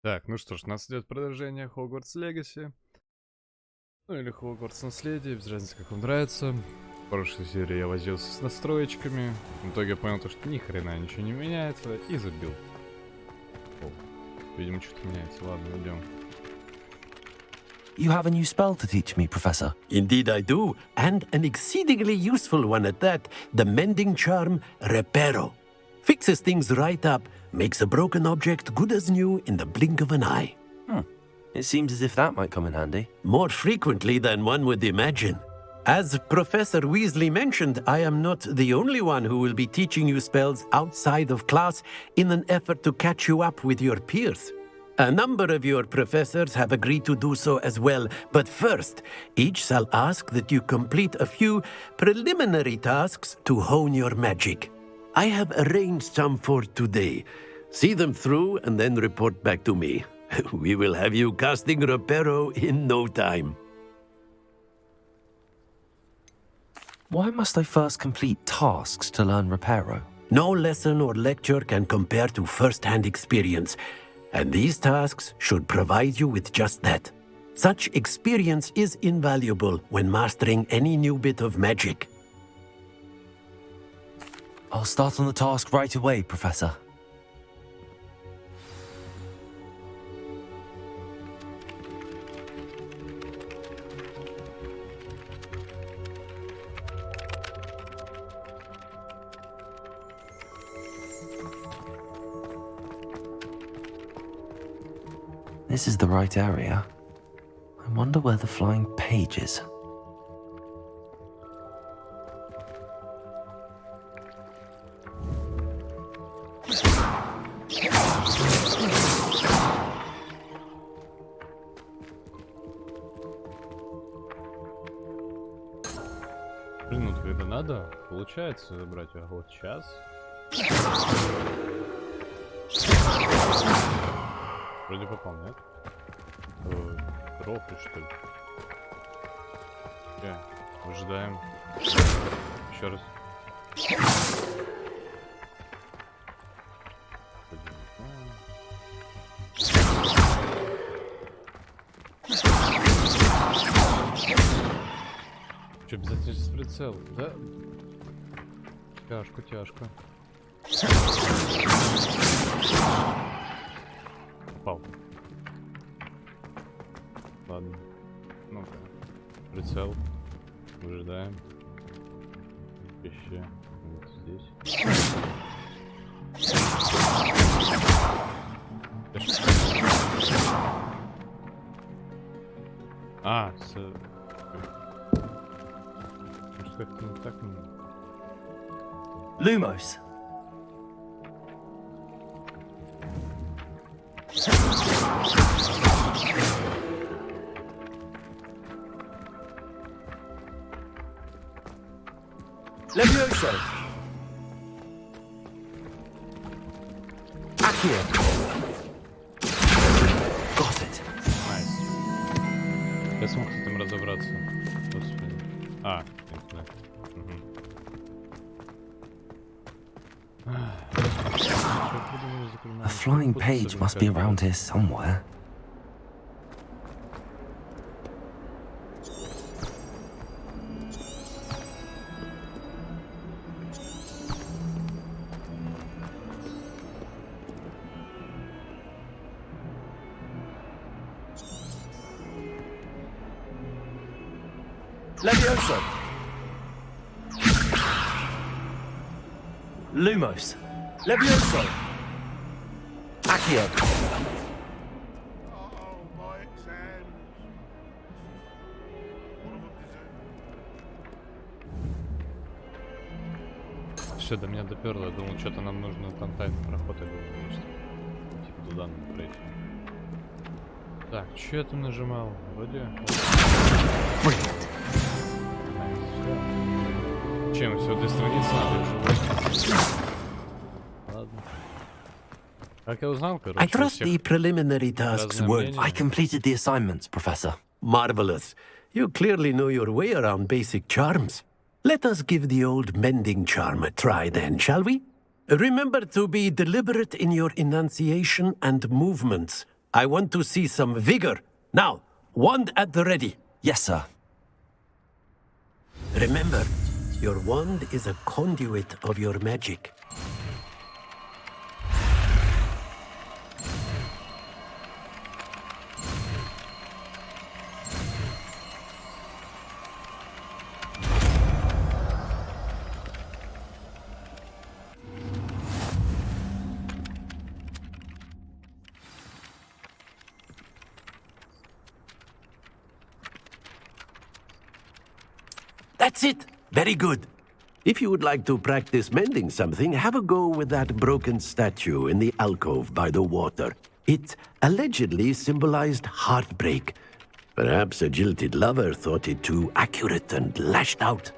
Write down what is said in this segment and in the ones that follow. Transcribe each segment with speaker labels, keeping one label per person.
Speaker 1: Так, ну что ж, нас идет продолжение Hogwarts Legacy. Ну или Hogwarts наследие, без разницы, как вам нравится. В прошлой серии я возился с настроечками. В итоге я понял, что ни хрена ничего не меняется, и забил. О, видимо, что-то меняется. Ладно, идем.
Speaker 2: You have a new spell to teach me, Professor.
Speaker 3: Indeed I do, and an exceedingly useful one at that, the mending charm Reparo. Fixes things right up, makes a broken object good as new in the blink of an eye.
Speaker 2: It seems as if that might come in handy.
Speaker 3: More frequently than one would imagine. As Professor Weasley mentioned, I am not the only one who will be teaching you spells outside of class in an effort to catch you up with your peers. A number of your professors have agreed to do so as well, but first, each shall ask that you complete a few preliminary tasks to hone your magic. I have arranged some for today. See them through and then report back to me. We will have you casting Reparo in no time.
Speaker 2: Why must I first complete tasks to learn Reparo?
Speaker 3: No lesson or lecture can compare to first-hand experience, and these tasks should provide you with just that. Such experience is invaluable when mastering any new bit of magic.
Speaker 2: I'll start on the task right away, Professor. This is the right area. I wonder where the flying page is.
Speaker 1: Блин, ну когда надо, получается забрать его. Вот сейчас. Вроде попал, нет? Трофи, что ли? Выжидаем. Еще раз. Что, обязательно с прицел, да? Тяжко, тяжко. Попал. Ладно. Ну-ка. Прицел. Выжидаем. Еще. Вот здесь. А, может, как-то не так не...
Speaker 2: Lumos. Levioso. Accio. Got it.
Speaker 1: Найс. Я смог с этим разобраться. Господи. А, нет, да.
Speaker 2: A flying page must be around here somewhere. Levioso. Lumos. Levioso. Accio.
Speaker 1: Все, до меня доперло. Я думал, что-то нам нужно там тайный проход. Я думал, что типа туда надо пройти. Так, что я там нажимал? Вроде... Чем все этой страницы надо уже? Ладно. Как я узнал, короче,
Speaker 3: I trust the preliminary tasks were...
Speaker 2: I completed the assignments, Professor.
Speaker 3: Marvelous. You clearly know your way around basic charms. Let us give the old mending charm a try then, shall we? Remember to be deliberate in your enunciation and movements. I want to see some vigor. Now, wand at the ready.
Speaker 2: Yes, sir.
Speaker 3: Remember, your wand is a conduit of your magic. That's it. Very good. If you would like to practice mending something, have a go with that broken statue in the alcove by the water. It allegedly symbolized heartbreak. Perhaps a jilted lover thought it too accurate and lashed out.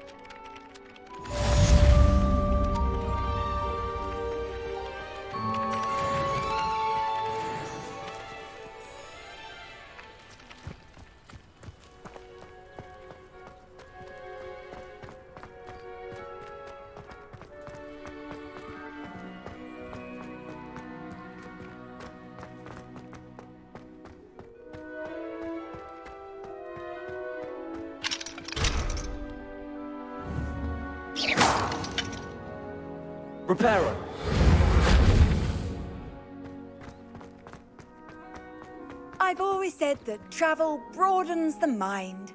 Speaker 2: Repairer.
Speaker 4: I've always said that travel broadens the mind.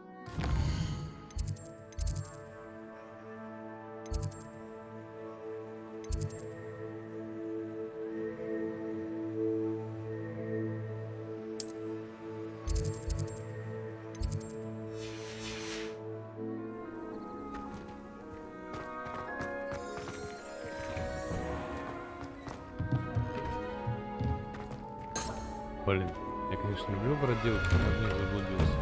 Speaker 1: Блин, я, конечно, люблю бродилку, но в них заблудился.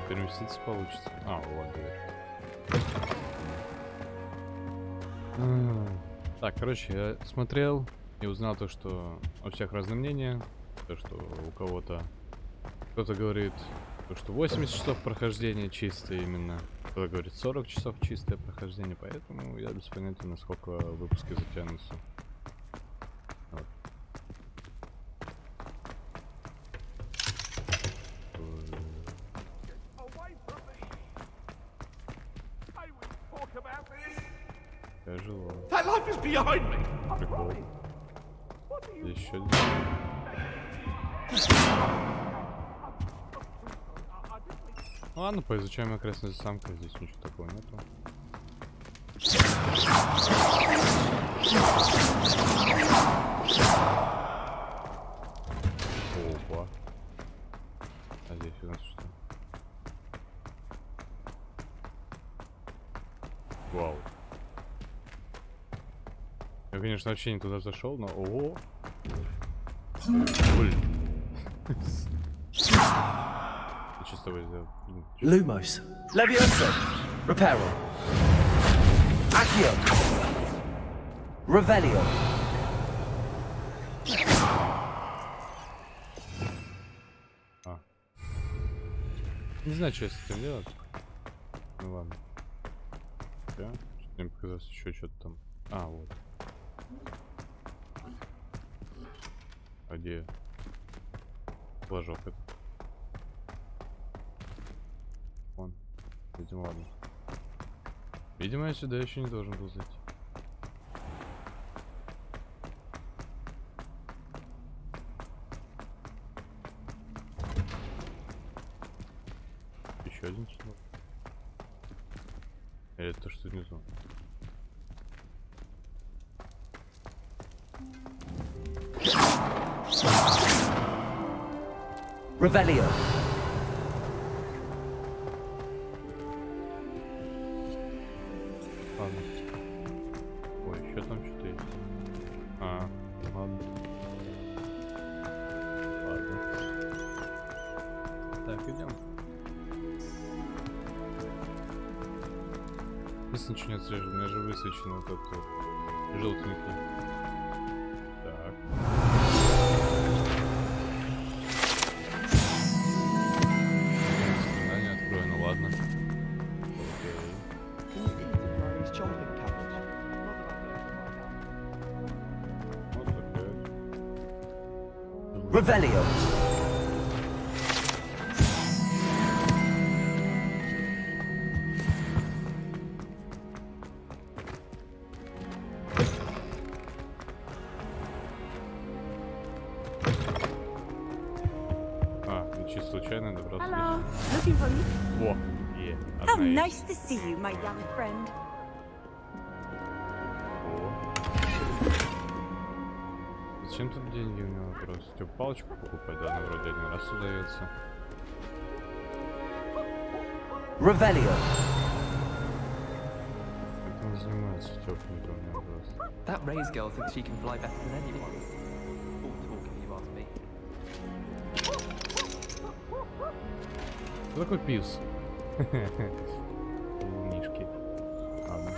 Speaker 1: Переместиться получится. А, вот, дверь. Так, короче, я смотрел и узнал то, что у всех разные мнения. То, что у кого-то... Кто-то говорит, то, что 80 часов прохождения чистое именно. Кто-то говорит 40 часов чистое прохождение. Поэтому я без понятия, насколько выпуски затянутся. Вот. Тяжело. Прикол. Здесь еще один. Ладно, поизучаем окрестности замка. Здесь ничего такого нету. Опа. А здесь у нас что? Вау. Я, конечно, вообще не туда зашел, но... Ого! Блин. Я что с тобой сделал?
Speaker 2: Lumos. Levioso. Reparo. Accio. Revelio.
Speaker 1: А. Не знаю, что с этим делать. Ну ладно. Что-то мне показалось еще что-то там. А, вот. А где флажок это? Вон. Видимо, ладно. Видимо, я сюда еще не должен был зайти. Еще один сюда. Или это то, что внизу?
Speaker 2: Revelio.
Speaker 1: Ладно. Ой, еще там что-то есть. А, ладно. Ладно. Так, идем. Здесь ничего не отслеживаю, у меня же высвечен вот этот вот желтенький. Так. Заклинание открою, ну ладно. Окей. Вот такая.
Speaker 2: Revelio.
Speaker 1: Чисто случайно добрался.
Speaker 4: Hello, looking for me?
Speaker 1: Во,
Speaker 4: How
Speaker 1: одна
Speaker 4: nice
Speaker 1: есть.
Speaker 4: to see you, my young friend.
Speaker 1: Зачем тут деньги у него просто? Типа палочку покупать, да, она вроде один раз удается.
Speaker 2: Revelio.
Speaker 1: Как он занимается тёпленьким у него просто.
Speaker 5: That Ray's girl thinks she can fly better than anyone. All talk if you ask me.
Speaker 1: Что такое пивс? Мишки. Ладно.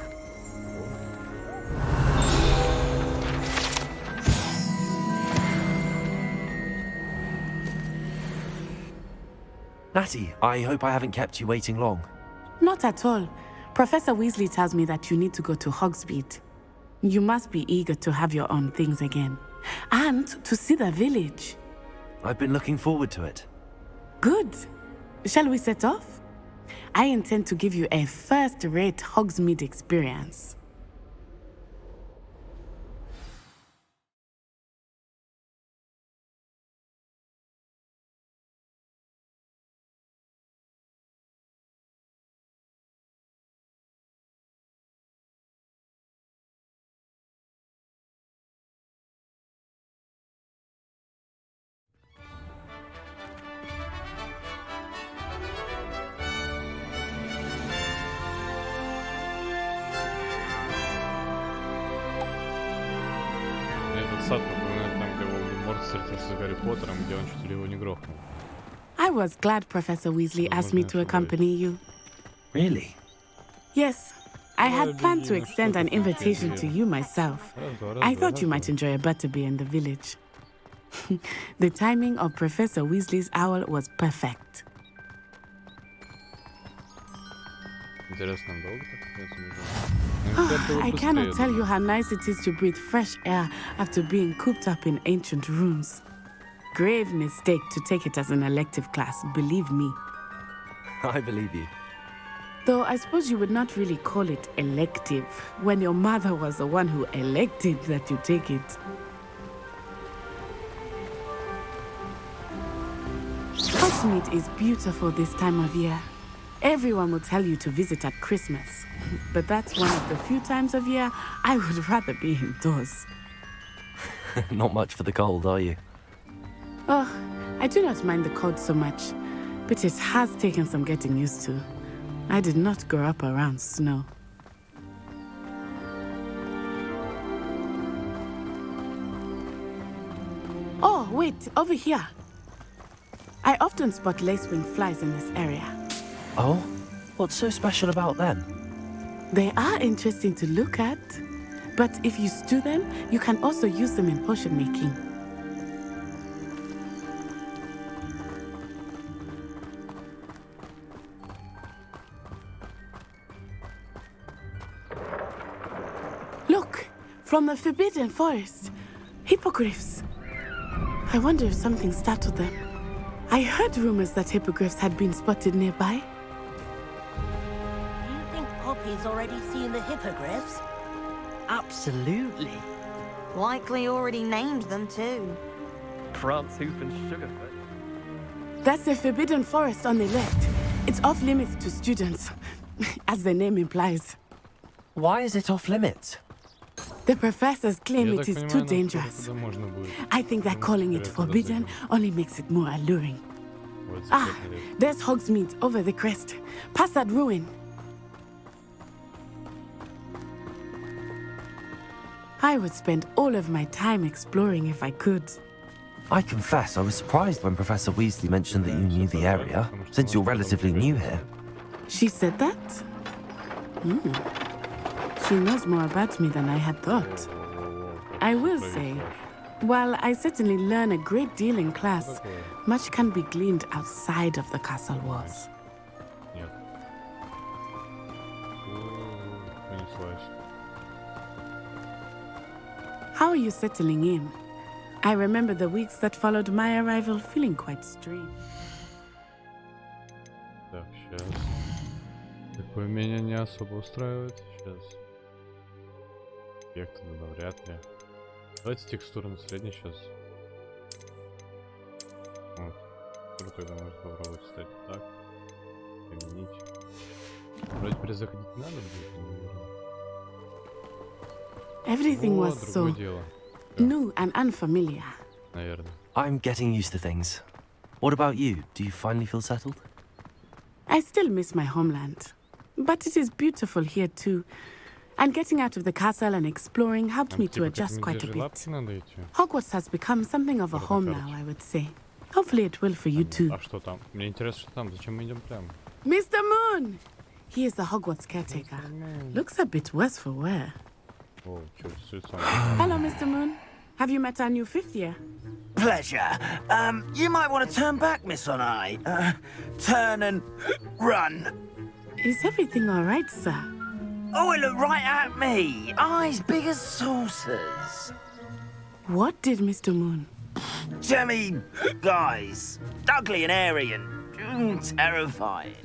Speaker 2: Natty, I hope I haven't kept you waiting long.
Speaker 6: Not at all. Professor Weasley tells me that you need to go to Hogsmeade. You must be eager to have your own things again. And to see the village.
Speaker 2: I've been looking forward to it.
Speaker 6: Good. Shall we set off? I intend to give you a first-rate Hogsmeade experience.
Speaker 1: Этот сад напоминает там, где Волдеморт встретился с Гарри Поттером, где он чуть ли его не грохнул.
Speaker 6: I was glad Professor Weasley asked me to accompany you.
Speaker 2: Really?
Speaker 6: Yes, I had planned to extend an invitation to you myself. I thought you might enjoy a butterbeer in the village. The timing of Professor Weasley's owl was perfect.
Speaker 1: Интересно, он долго так придется
Speaker 6: I cannot tell you how nice it is to breathe fresh air after being cooped up in ancient rooms. Grave mistake to take it as an elective class, believe me.
Speaker 2: I believe you.
Speaker 6: Though I suppose you would not really call it elective when your mother was the one who elected that you take it. Hogsmeade is beautiful this time of year. Everyone will tell you to visit at Christmas, but that's one of the few times of year I would rather be indoors.
Speaker 2: Not much for the cold, are you?
Speaker 6: Oh, I do not mind the cold so much, but it has taken some getting used to. I did not grow up around snow. Oh, wait, over here. I often spot lacewing flies in this area.
Speaker 2: Oh? What's so special about them?
Speaker 6: They are interesting to look at, but if you stew them, you can also use them in potion making. Look, from the Forbidden Forest, hippogriffs. I wonder if something startled them. I heard rumors that hippogriffs had been spotted nearby.
Speaker 7: Do you think Poppy's already seen the hippogriffs? Absolutely. Likely already named them too.
Speaker 5: Prance Hoof and Sugarfoot.
Speaker 6: That's the Forbidden Forest on the left. It's off limits to students, as the name implies.
Speaker 2: Why is it off limits?
Speaker 6: The professors claim
Speaker 1: Я
Speaker 6: it
Speaker 1: так
Speaker 6: is
Speaker 1: понимаю,
Speaker 6: too
Speaker 1: насколько
Speaker 6: dangerous.
Speaker 1: туда можно будет.
Speaker 6: I think that calling it forbidden only makes it more alluring.
Speaker 1: Вот
Speaker 6: Ah,
Speaker 1: секретный лифт.
Speaker 6: there's Hogsmeade over the crest. Past that ruin. I would spend all of my time exploring if I could.
Speaker 2: I confess I was surprised when Professor Weasley mentioned that you knew the area, since you're relatively new here.
Speaker 6: She said that? She knows more about me than I had thought. I will say, while I certainly learn a great deal in class, much can be gleaned outside of the castle walls.
Speaker 1: Нет. Понеслась.
Speaker 6: How are you settling in? I remember the weeks that followed my arrival feeling quite strange.
Speaker 1: Так, сейчас. Такое меня не особо устраивает. Сейчас. Эффекты, ну, вряд ли. Давайте текстуру на средний сейчас. Вот. Тогда можно попробовать ставить так. Применить. Вроде перезаходить не надо будет.
Speaker 6: Everything
Speaker 1: О,
Speaker 6: was
Speaker 1: другое
Speaker 6: so
Speaker 1: дело.
Speaker 6: new and unfamiliar.
Speaker 1: Наверное.
Speaker 2: I'm getting used to things. What about you? Do you finally feel settled?
Speaker 6: I still miss my homeland, but it is beautiful here too. And getting out of the castle and exploring helped me to adjust quite a bit. Hogwarts has become something of a home now, I would say. Hopefully it will for you too.
Speaker 1: А что там? Мне интересно, что там. Зачем мы идем прямо?
Speaker 6: Mr. Moon! He is the Hogwarts caretaker. Looks a bit worse for wear.
Speaker 1: О, чё, с лицом?
Speaker 6: Hello, Mr. Moon. Have you met our new fifth year?
Speaker 8: Pleasure. You might want to turn back, Miss Onai. Turn and run.
Speaker 6: Is everything all right, sir?
Speaker 8: Oh, it looked right at me. Eyes big as saucers.
Speaker 6: What did Mr. Moon?
Speaker 8: Jemmy guys. Ugly and airy and terrifying.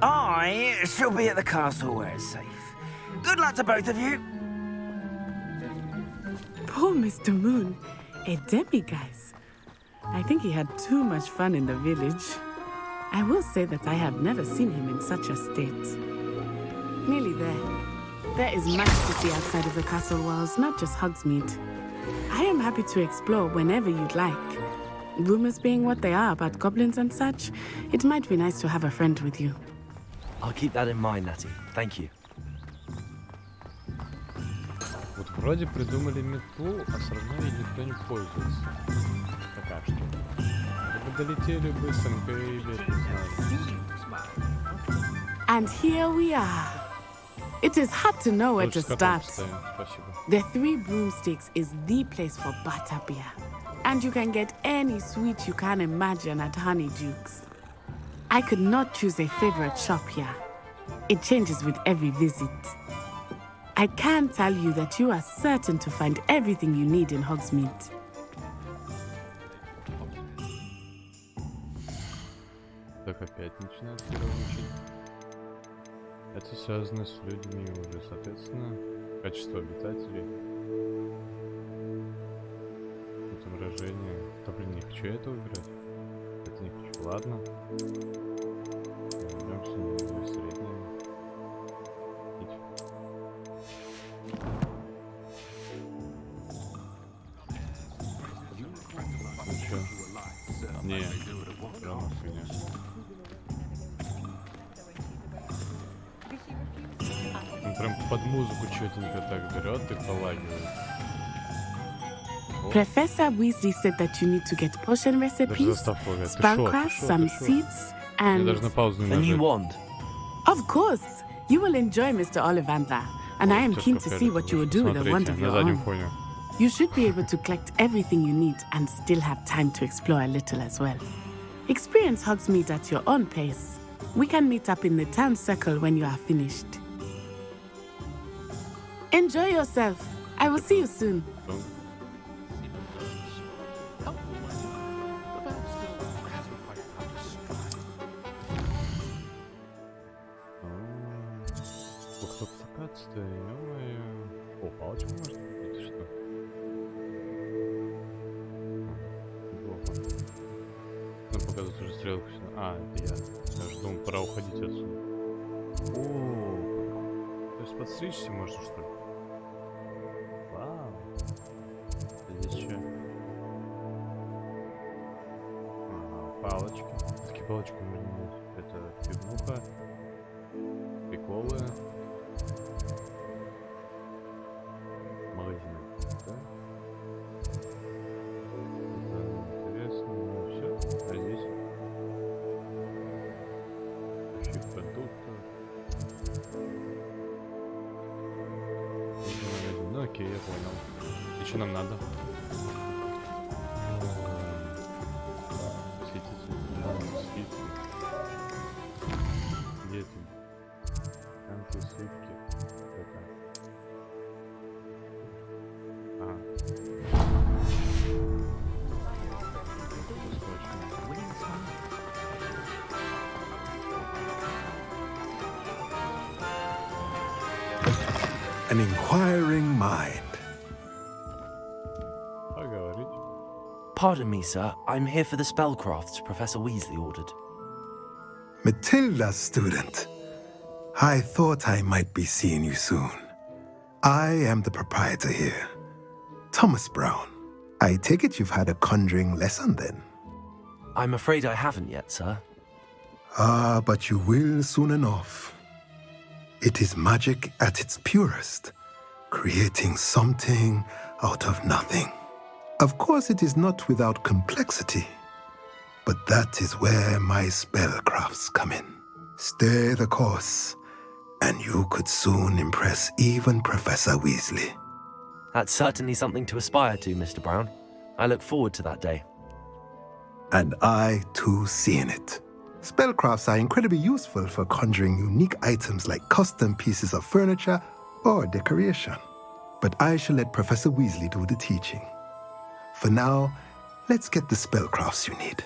Speaker 8: I shall be at the castle where it's safe. Good luck to both of you.
Speaker 6: Poor Mr. Moon. A demiguise. I think he had too much fun in the village. I will say that I have never seen him in such a state. Nearly there. There is much to see outside of the castle walls, not just Hogsmeade. I am happy to explore whenever you'd like. Rumors being what they are about goblins and such, it might be nice to have a friend with you.
Speaker 2: I'll keep that in mind, Natty. Thank you.
Speaker 1: Вот вроде придумали метлу, а все равно ей никто не пользуется. Пока что. Либо долетели быстренько и бед не знали.
Speaker 6: And here we are. It is hard to know where to start. The Three Broomsticks is the place for butterbeer. And you can get any sweet you can imagine at Honeydukes. I could not choose a favorite shop here. It changes with every visit. I can tell you that you are certain to find everything you need in Hogsmeade.
Speaker 1: Так опять начинает нервничать. Это связано с людьми уже, соответственно, качество обитателей. Отображение. Да блин, не хочу я это выбирать. Это не хочу, ладно. Вернемся на среднее. Ничего. Не, прямо фигня. Он прям под музыку четенько так берет и полагивает.
Speaker 6: Professor Weasley said that you need to get potion recipes, spellcraft, some seeds, and
Speaker 2: a new wand.
Speaker 6: Of course, you will enjoy Mr. Ollivander, and I am keen to see what you will do with the wand of your own. You should be able to collect everything you need and still have time to explore a little as well. Experience Hogsmeade at your own pace. We can meet up in the town circle when you are finished. Enjoy yourself. I will see you soon.
Speaker 1: О, палочку можно купить, что? Неплохо. Нам показывает уже стрелку. А, это я. Я же думал, пора уходить отсюда. О, то есть подстричься можно, что ли? Вау. Здесь что? Ага, палочки. Такие палочки можно менять. Это пивнуха. Приколы. Магазин, да? Это интересно, ну все. А здесь? Щит продуктов. Магазин. Ну окей, я понял. И что нам надо? Где ты? Антисвитки.
Speaker 9: an inquiring mind.
Speaker 1: Поговорить.
Speaker 2: Pardon me, sir. I'm here for the spellcrafts Professor Weasley ordered.
Speaker 9: Matilda, student. I thought I might be seeing you soon. I am the proprietor here, Thomas Brown. I take it you've had a conjuring lesson then?
Speaker 2: I'm afraid I haven't yet, sir.
Speaker 9: Ah, but you will soon enough. It is magic at its purest, creating something out of nothing. Of course, it is not without complexity, but that is where my spellcrafts come in. Stay the course, and you could soon impress even Professor Weasley.
Speaker 2: That's certainly something to aspire to, Mr. Brown. I look forward to that day.
Speaker 9: And I, too, seeing it. Spellcrafts are incredibly useful for conjuring unique items like custom pieces of furniture or decoration. But I shall let Professor Weasley do the teaching. For now, let's get the spellcrafts you need.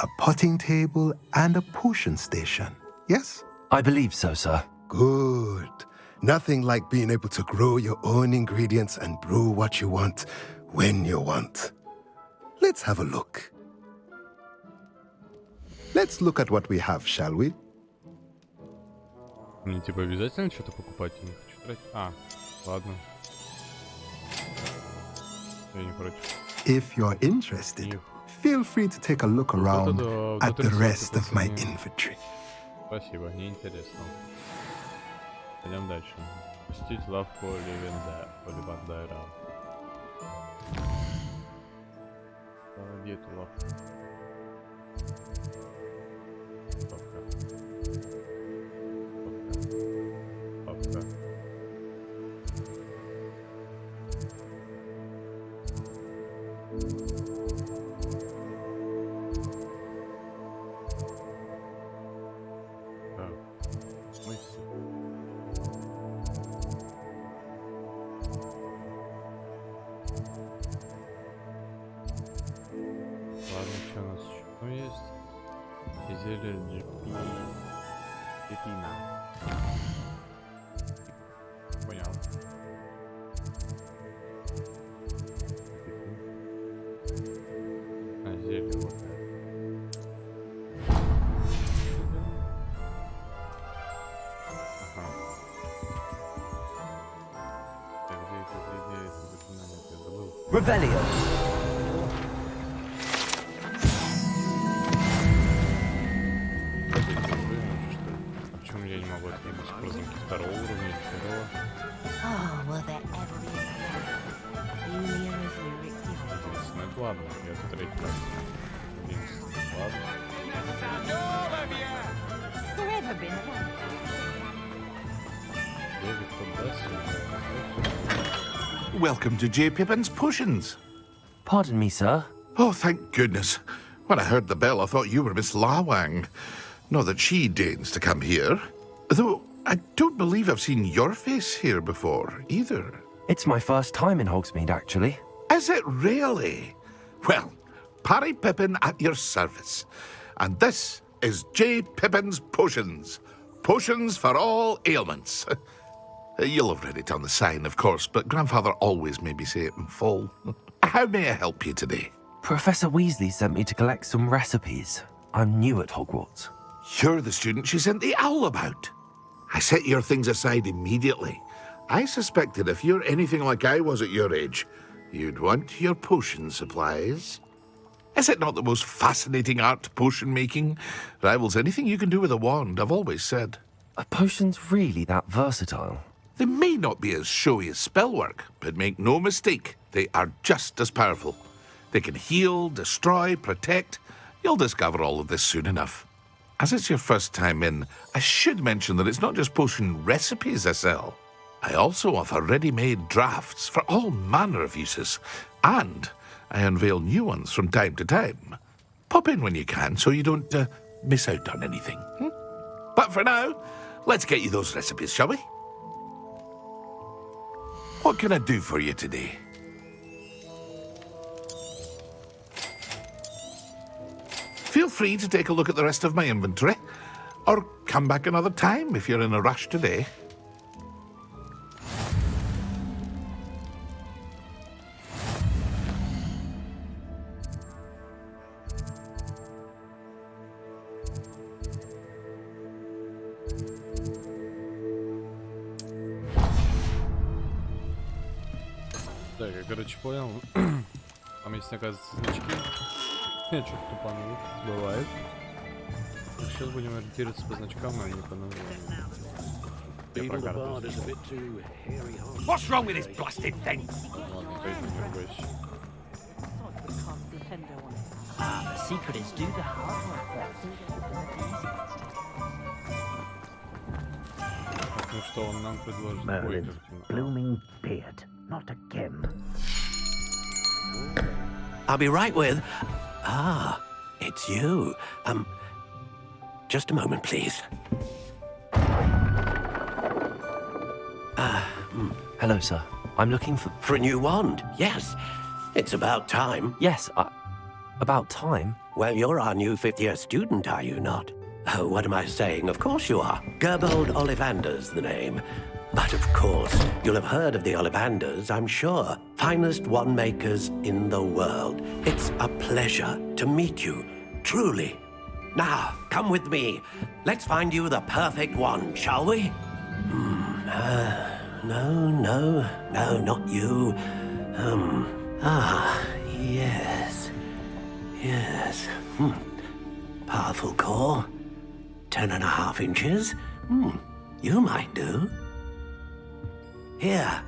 Speaker 9: A potting table and a potion station, yes?
Speaker 2: I believe so, sir.
Speaker 9: Good. Nothing like being able to grow your own ingredients and brew what you want when you want. Let's have a look. Let's look at what we have, shall we?
Speaker 1: Мне типа обязательно что-то покупать? Я не хочу тратить. А, ладно. Я не против.
Speaker 9: If you're interested, feel free to take a look around at the rest of my inventory.
Speaker 1: Спасибо, мне интересно. Пойдем дальше. Пустить лавку Оливандера. Где эту лавку? Папка. Так, смысл. Ладно, что у нас еще? Ну, есть изделие Пипина. Понял. А зелье вот это. Ага. Так, где это заклинание? Я забыл.
Speaker 2: Revelio.
Speaker 1: Второго уровня, первого.
Speaker 7: Oh, will there ever be a Julia is lyric.
Speaker 1: Единственное, это ладно. Я тут третий раз. Единственное, ладно.
Speaker 7: Has there ever been one?
Speaker 1: Девять туда,
Speaker 10: Welcome to J. Pippin's Potions.
Speaker 2: Pardon me, sir.
Speaker 10: Oh, thank goodness. When I heard the bell, I thought you were Miss Lawang. Not that she deigns to come here. Though, I don't believe I've seen your face here before, either.
Speaker 2: It's my first time in Hogsmeade, actually.
Speaker 10: Is it really? Well, Parry Pippin at your service. And this is J. Pippin's Potions. Potions for all ailments. You'll have read it on the sign, of course, but Grandfather always made me say it in full. How may I help you today?
Speaker 2: Professor Weasley sent me to collect some recipes. I'm new at Hogwarts.
Speaker 10: You're the student she sent the owl about. I set your things aside immediately. I suspected if you're anything like I was at your age, you'd want your potion supplies. Is it not the most fascinating art, potion making? Rivals anything you can do with a wand, I've always said.
Speaker 2: Are potions really that versatile?
Speaker 10: They may not be as showy as spellwork, but make no mistake, they are just as powerful. They can heal, destroy, protect. You'll discover all of this soon enough. As it's your first time in, I should mention that it's not just potion recipes I sell. I also offer ready-made drafts for all manner of uses, and I unveil new ones from time to time. Pop in when you can so you don't miss out on anything. But for now, let's get you those recipes, shall we? What can I do for you today? Feel free to take a look at the rest of my inventory, or come back another time if you're in a rush today.
Speaker 1: Так, я, короче, понял. Там есть, оказывается, значки. Я что-то тупанул. Бывает. Сейчас будем ориентироваться по значкам, а не по названию. Я про карту.
Speaker 8: What's wrong with this blasted thing?
Speaker 1: Ладно, пойду, не бойся.
Speaker 7: The secret is do the hard work first.
Speaker 1: Ну что он нам предложит? Ой,
Speaker 11: Merlin's blooming beard, not again.
Speaker 3: I'll be right with... Ah, it's you. Just a moment, please.
Speaker 2: Hello, sir. I'm looking for...
Speaker 3: For a new wand, yes. It's about time.
Speaker 2: Yes, about time.
Speaker 3: Well, you're our new fifth-year student, are you not? Oh, what am I saying? Of course you are. Gerbold Ollivander's the name. But of course, you'll have heard of the Ollivanders, I'm sure. Finest wand makers in the world. It's a pleasure to meet you, truly. Now, come with me. Let's find you the perfect wand, shall we? No, not you. Yes. Powerful core. 10.5 inches. You might do. Here,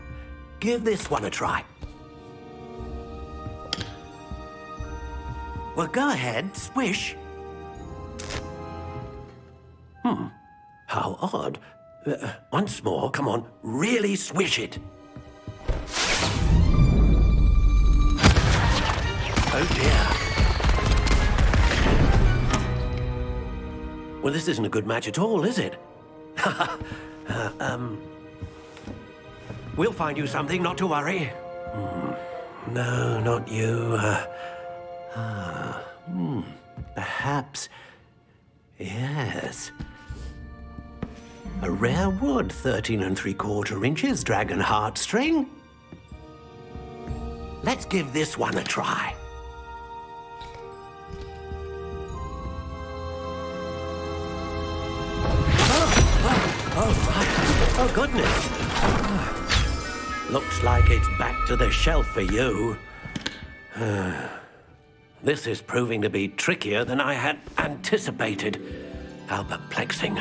Speaker 3: give this one a try. Well, go ahead, swish. How odd. Once more, come on, really swish it. Oh dear. Well, this isn't a good match at all, is it? We'll find you something, not to worry. No, not you. Perhaps... Yes. A rare wood, 13 3/4 inches, dragon heartstring. Let's give this one a try. Oh, goodness. Looks like it's back to the shelf for you. This is proving to be trickier than I had anticipated. How perplexing.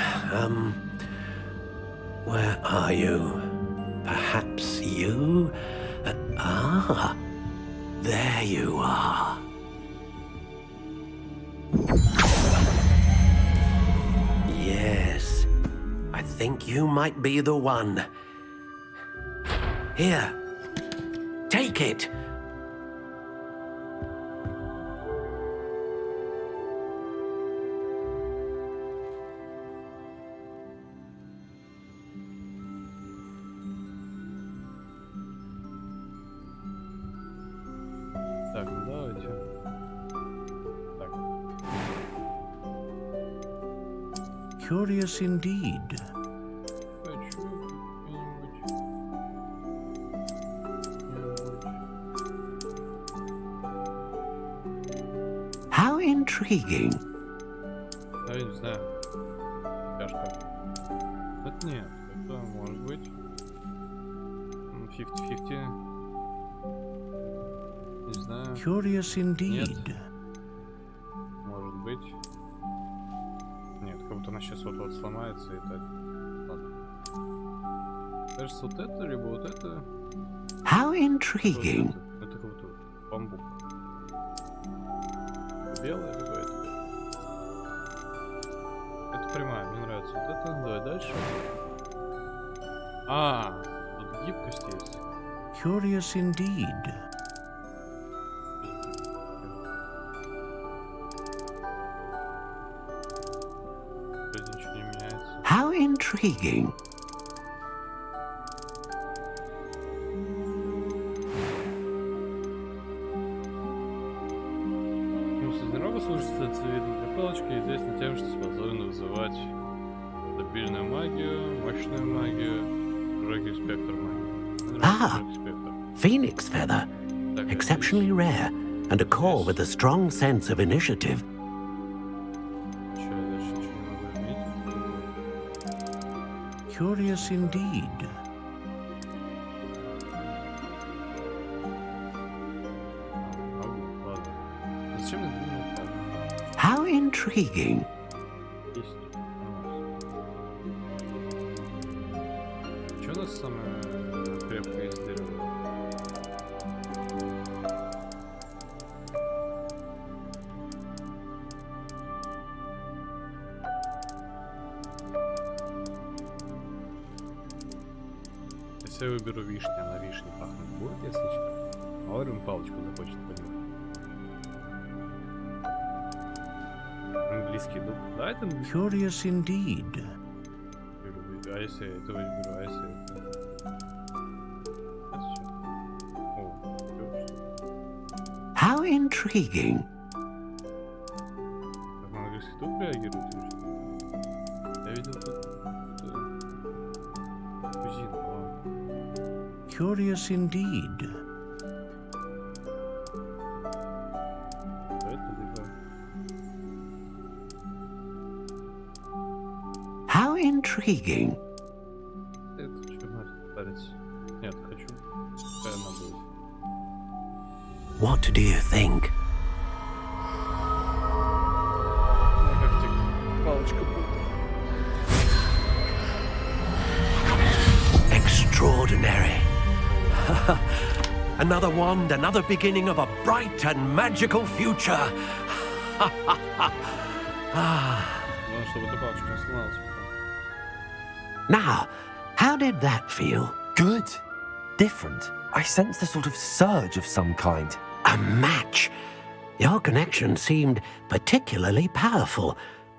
Speaker 3: Where are you? Perhaps you? There you are. Yes, I think you might be the one. Here, take it.
Speaker 1: Так, ну давайте. Так.
Speaker 11: Curious indeed.
Speaker 3: How intriguing.
Speaker 1: Да, я не знаю. Чашка. Это нет. Это может быть. 50-50. Не знаю.
Speaker 11: Curious indeed.
Speaker 1: Нет. Может быть. Нет, как будто она сейчас вот сломается и так. Ладно. Кажется, вот это, либо вот это.
Speaker 3: How intriguing.
Speaker 1: Вот это как будто бамбук. Белое, либо это. Это прямая, мне нравится вот это. Давай дальше. Тут гибкость есть.
Speaker 11: Curious indeed.
Speaker 1: Ничего не меняется.
Speaker 3: How intriguing.
Speaker 1: Среднерога служит целевидом для палочки и известен тем, что способен вызывать стабильную магию, мощную магию, широкий спектр магии.
Speaker 3: Phoenix feather. Exceptionally rare, and a core with a strong sense of initiative.
Speaker 11: Curious indeed.
Speaker 3: intriguing.
Speaker 1: Что у нас самое крепкое из дерева? Если я выберу вишню, она вишня пахнет будет, если что. А Орин палочку захочет поднять. Английский дуб. Да, это...
Speaker 11: Curious indeed.
Speaker 1: А если я это выберу, а если это...
Speaker 3: How intriguing.
Speaker 1: Как на английский дуб реагирует или что? Я видел тут... Кузин,
Speaker 11: Curious indeed.
Speaker 3: How intriguing.
Speaker 1: Это что, Марин, парец? Нет, хочу. Какая она будет?
Speaker 3: What do you think?
Speaker 1: Как тебе палочка будет?
Speaker 3: Extraordinary. Another wand, another beginning of a bright and magical future.
Speaker 1: Главное, чтобы эта палочка не сломалась.
Speaker 3: Now, how did that feel?
Speaker 2: Good. Different. I sensed a sort of surge of some kind.
Speaker 3: A match. Your connection seemed particularly powerful.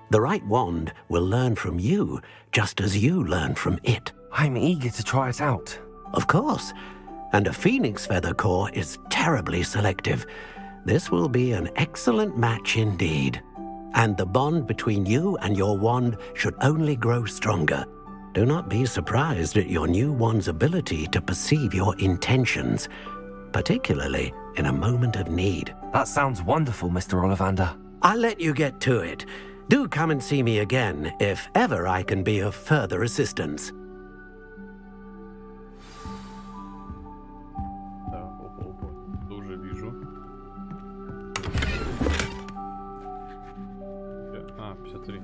Speaker 3: The right wand will learn from you, just as you learn from it.
Speaker 2: I'm eager to try it out.
Speaker 3: Of course. And a phoenix feather core is terribly selective. This will be an excellent match indeed. And the bond between you and your wand should only grow stronger. Do not be surprised at your new wand's ability to perceive your intentions, particularly in a moment of need.
Speaker 2: That sounds wonderful, Mr. Ollivander.
Speaker 3: I'll let you get to it. Do come and see me again if ever I can be of further assistance.
Speaker 1: Да, опа. Тоже вижу. А, 53.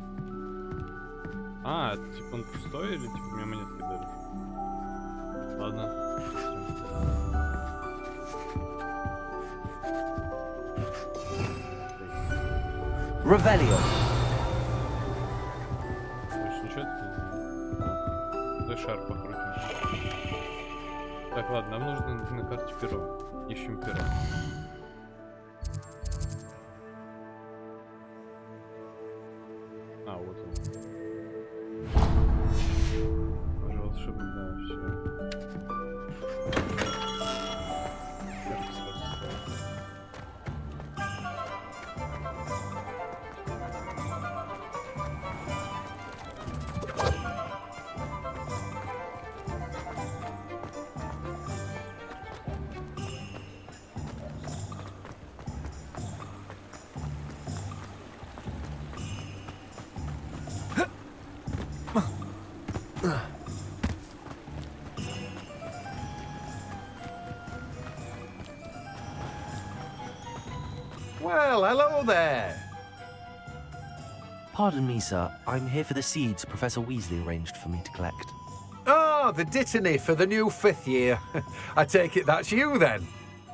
Speaker 1: А, это типа он пустой или типа мне монетки дали? Ладно.
Speaker 2: Revelio.
Speaker 1: Больше ничего тут не... Да шар покрутим. Так, ладно, нам нужно на карте перо. Ищем перо. А, вот он. Волшебно, да, все.
Speaker 12: Well, hello there.
Speaker 2: Pardon me, sir. I'm here for the seeds Professor Weasley arranged for me to collect.
Speaker 12: Ah, the dittany for the new 5th year. I take it that's you then.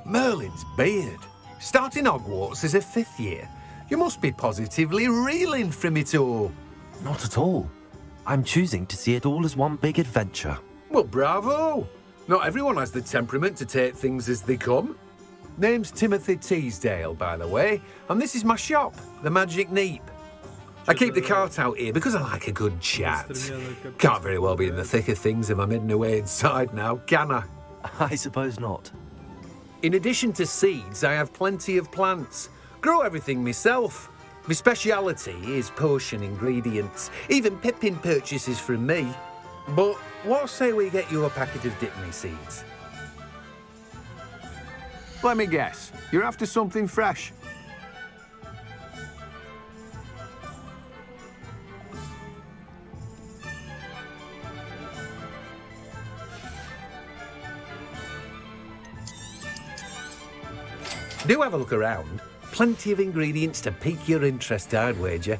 Speaker 12: Merlin's beard. Starting Hogwarts as a 5th year. You must be positively reeling from it all.
Speaker 2: Not at all. I'm choosing to see it all as one big adventure.
Speaker 12: Well, bravo. Not everyone has the temperament to take things as they come. Name's Timothy Teasdale, by the way, and this is my shop, the Magic Neep. I keep the cart out here because I like a good chat. Can't very well be in the thick of things if I'm hidden away inside now, can I?
Speaker 2: I suppose not.
Speaker 12: In addition to seeds, I have plenty of plants. Grow everything myself. My speciality is potion ingredients. Even Pippin purchases from me. But what say we get you a packet of Dittany seeds? Let me guess. You're after something fresh. Do have a look around. Plenty of ingredients to pique your interest, I'd wager.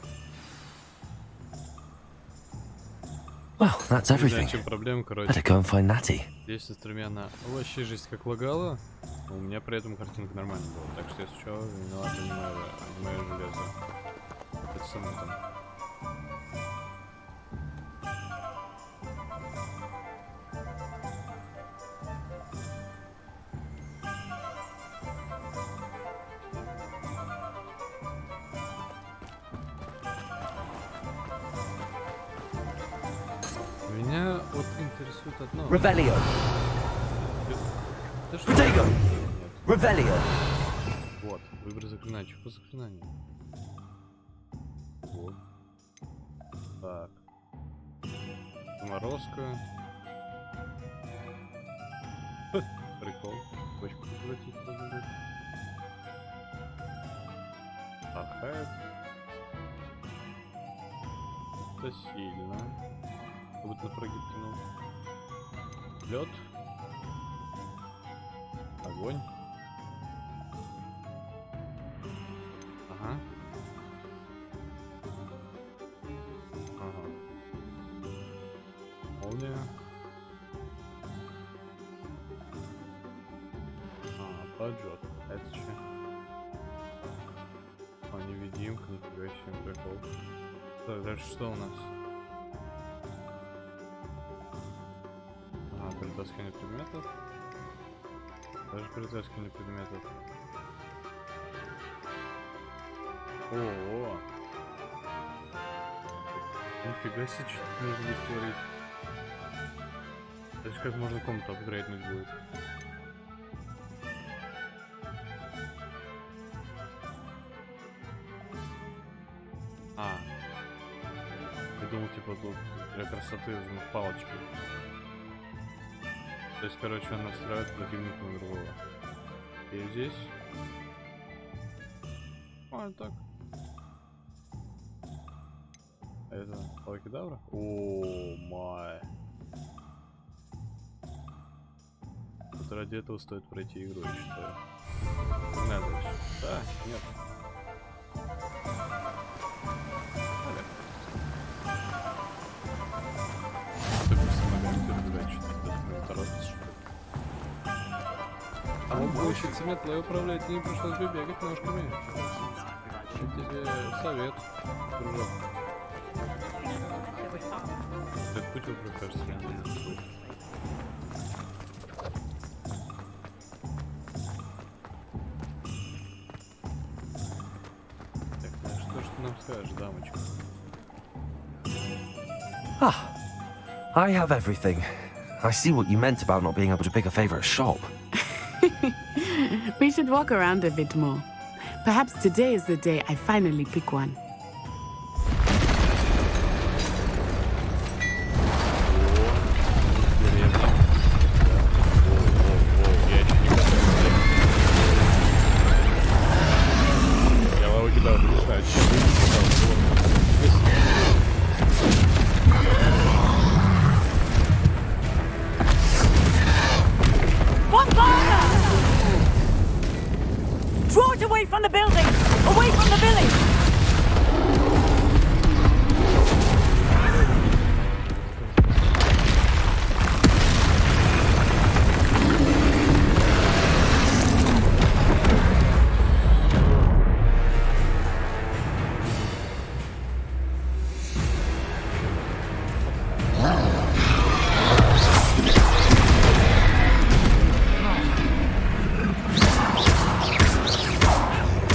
Speaker 2: Well, that's everything. Better go and find Natty.
Speaker 1: Здесь с тремя на... Вообще жизнь как лагала. У меня при этом картинка нормально была. Так что если что, виноват не мое железо. Это само там. Меня вот интересует одно.
Speaker 2: Revelio. Protego. Revelio.
Speaker 1: Вот, выбор заклинания. Что по заклинанию? Вот. Так. Заморозка. Прикол. Точку превратить можно будет. Ахает. Это сильно. Как будто на прогиб кинул. Лед. Огонь. Ага. Ага. Молния. Поджог. Это что? Невидимка, нифига себе, прикол. Так, дальше что у нас? Перетаскивание предметов. Даже перетаскивание предметов. О-о-о. Нифига себе, что нужно будет творить. Это же как можно комнату апгрейднуть будет. Я думал, типа тут для красоты возьмут палочки. То есть, короче, он настраивает противника на другого. И здесь... Вот так. А это палкидавра? О май. Вот ради этого стоит пройти игру, я считаю. Надо еще. Да, нет. А мог бы учиться метлой управлять, не пришлось бы бегать ножками. Это тебе совет, дружок. Этот путь выбрал, кажется, мне. Так, ну что ж ты нам скажешь, дамочка?
Speaker 2: I have everything. I see what you meant about not being able to pick a favorite shop.
Speaker 6: We should walk around a bit more. Perhaps today is the day I finally pick one.
Speaker 7: From the building! Away from the village!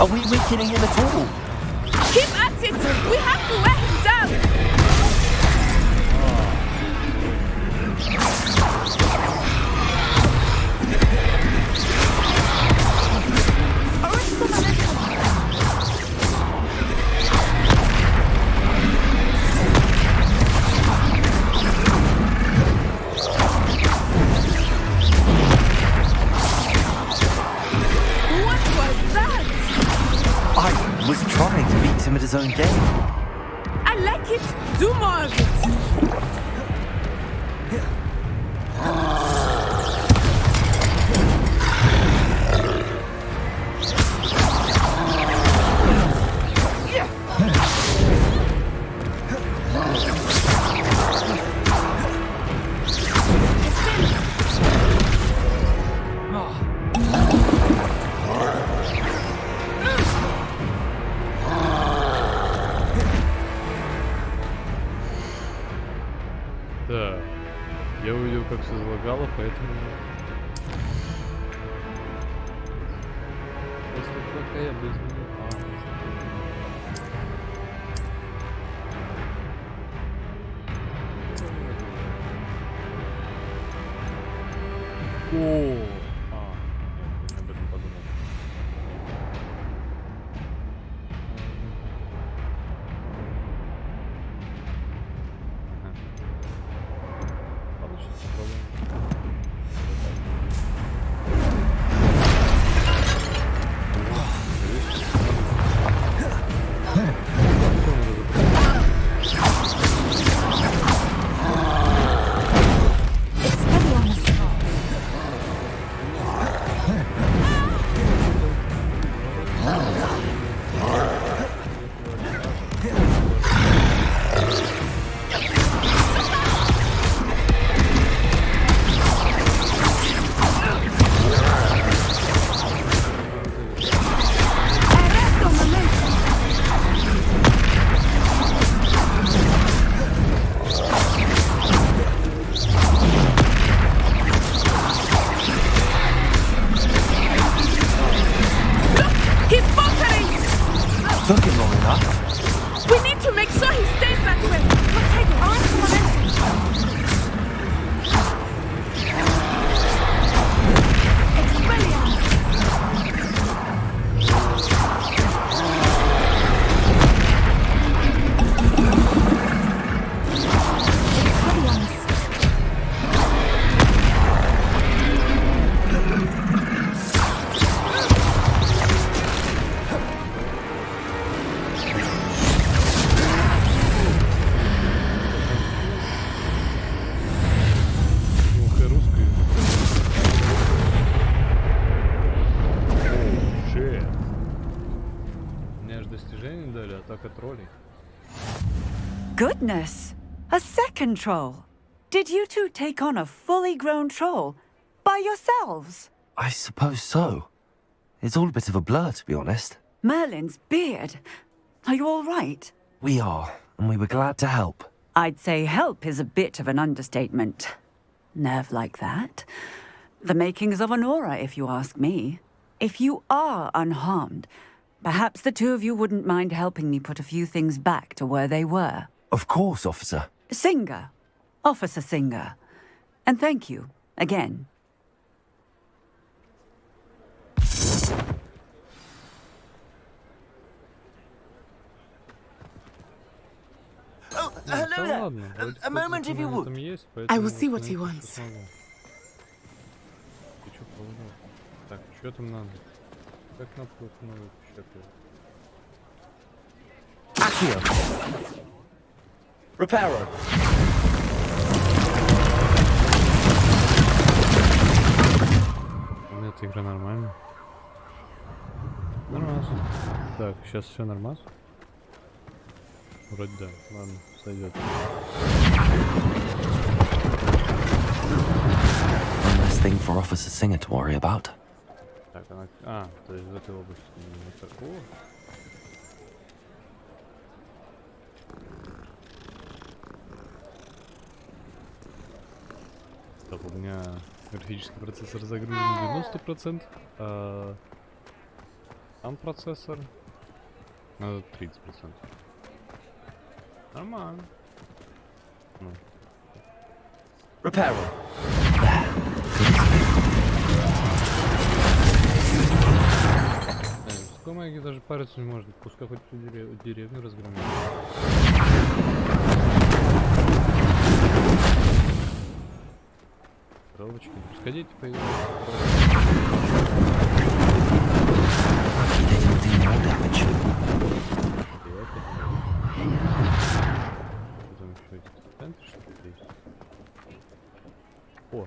Speaker 2: Are we weakening him at all?
Speaker 6: Keep at it! We have to wear him down!
Speaker 2: I was trying to beat him at his own game.
Speaker 6: I like it! Do more of it!
Speaker 1: Да. Я увидел, как все залагало, поэтому... Просто пока я бы изменил... О, нет, я об этом подумал. Ладно, сейчас попробуем.
Speaker 2: Took him long enough.
Speaker 6: We need to make sure he stays that way. We'll take on some momentum.
Speaker 4: Goodness! A second troll! Did you two take on a fully grown troll by yourselves?
Speaker 2: I suppose so. It's all a bit of a blur, to be honest.
Speaker 4: Merlin's beard. Are you all right?
Speaker 2: We are, and we were glad to help.
Speaker 4: I'd say help is a bit of an understatement. Nerve like that. The makings of an aura, if you ask me. If you are unharmed, perhaps the two of you wouldn't mind helping me put a few things back to where they were.
Speaker 2: Of course, officer.
Speaker 4: Singer. Officer Singer. And thank you, again.
Speaker 8: Oh, hello there. A moment if you would.
Speaker 6: I will see what he wants.
Speaker 1: Так, что там надо? Как кнопку установить?
Speaker 2: Accio. Reparo.
Speaker 1: Нет, игра нормально. Нормально. Так, сейчас все нормально. Вроде да. Ладно, сойдет.
Speaker 2: One less thing for Officer Singer to worry about.
Speaker 1: Так, она... А, то есть в этой области не такого. Так, у меня графический процессор загружен 90%, а сам процессор надо 30%. Нормально. Ну.
Speaker 2: Reparo.
Speaker 1: Такой магии даже париться не может, пускай хоть всю деревню разгромит. Коробочки, сходите, поиграть. О!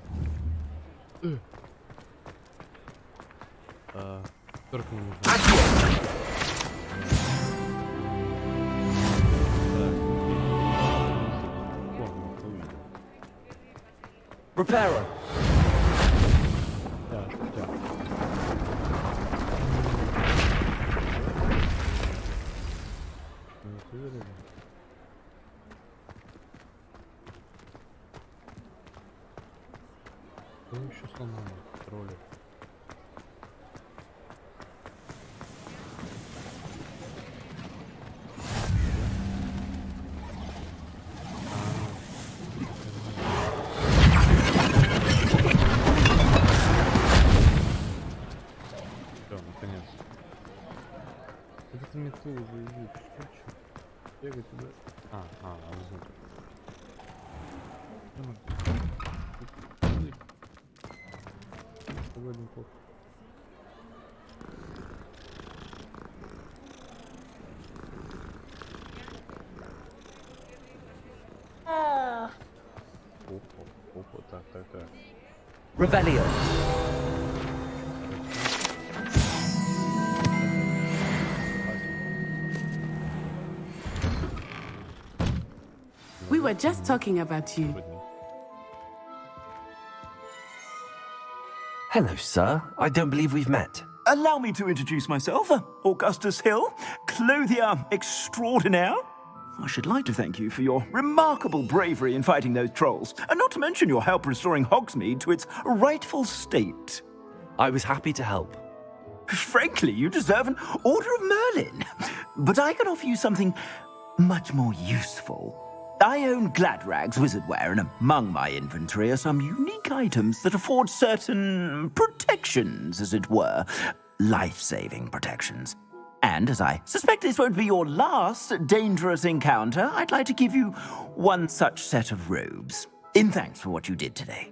Speaker 1: Только не нужно.
Speaker 2: Reparo.
Speaker 1: Что еще сломано? Ролик. Все, наконец. Это метлу уже идет. Что? Бегать туда. Знаю. Опа, так.
Speaker 8: Revelio.
Speaker 6: We were just talking about you.
Speaker 2: Hello, sir. I don't believe we've met.
Speaker 13: Allow me to introduce myself, Augustus Hill, clothier extraordinaire. I should like to thank you for your remarkable bravery in fighting those trolls, and not to mention your help restoring Hogsmeade to its rightful state.
Speaker 2: I was happy to help.
Speaker 13: Frankly, you deserve an Order of Merlin. But I can offer you something much more useful. I own Gladrag's wizardware, and among my inventory are some unique items that afford certain protections, as it were. Life-saving protections. And as I suspect this won't be your last dangerous encounter, I'd like to give you one such set of robes, in thanks for what you did today.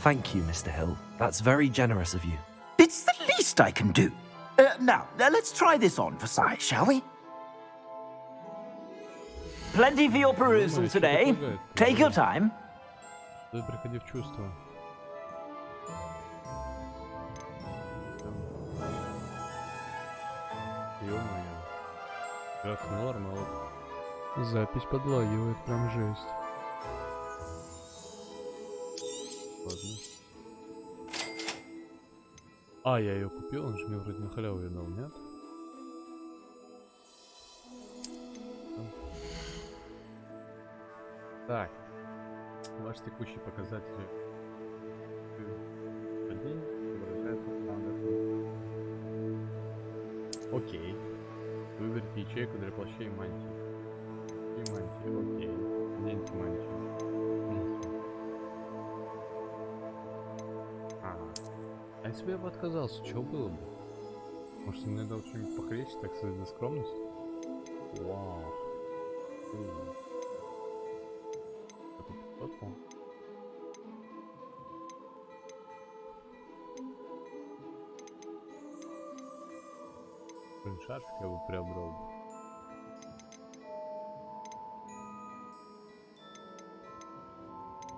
Speaker 2: Thank you, Mr. Hill. That's very generous of you.
Speaker 13: It's the least I can do. Now, let's try this on for size, shall we? Plenty for your perusal today. Take your time.
Speaker 1: Приходи в чувство. Ё-моё. Как норма, вот. Запись подлагивает, прям жесть. Ладно. Я ее купил, он же мне вроде на халяву ее дал, нет? Так. Ваши текущие показатели выражают окей. Выберите ячейку для плащей и мантии. И мантии, окей. Наденьте мантию. А если бы я бы отказался, что было бы? Может, он мне дал что-нибудь похлеще, так сказать, за скромность? Вау. Это потом. Блин, шарфик я бы приобрел.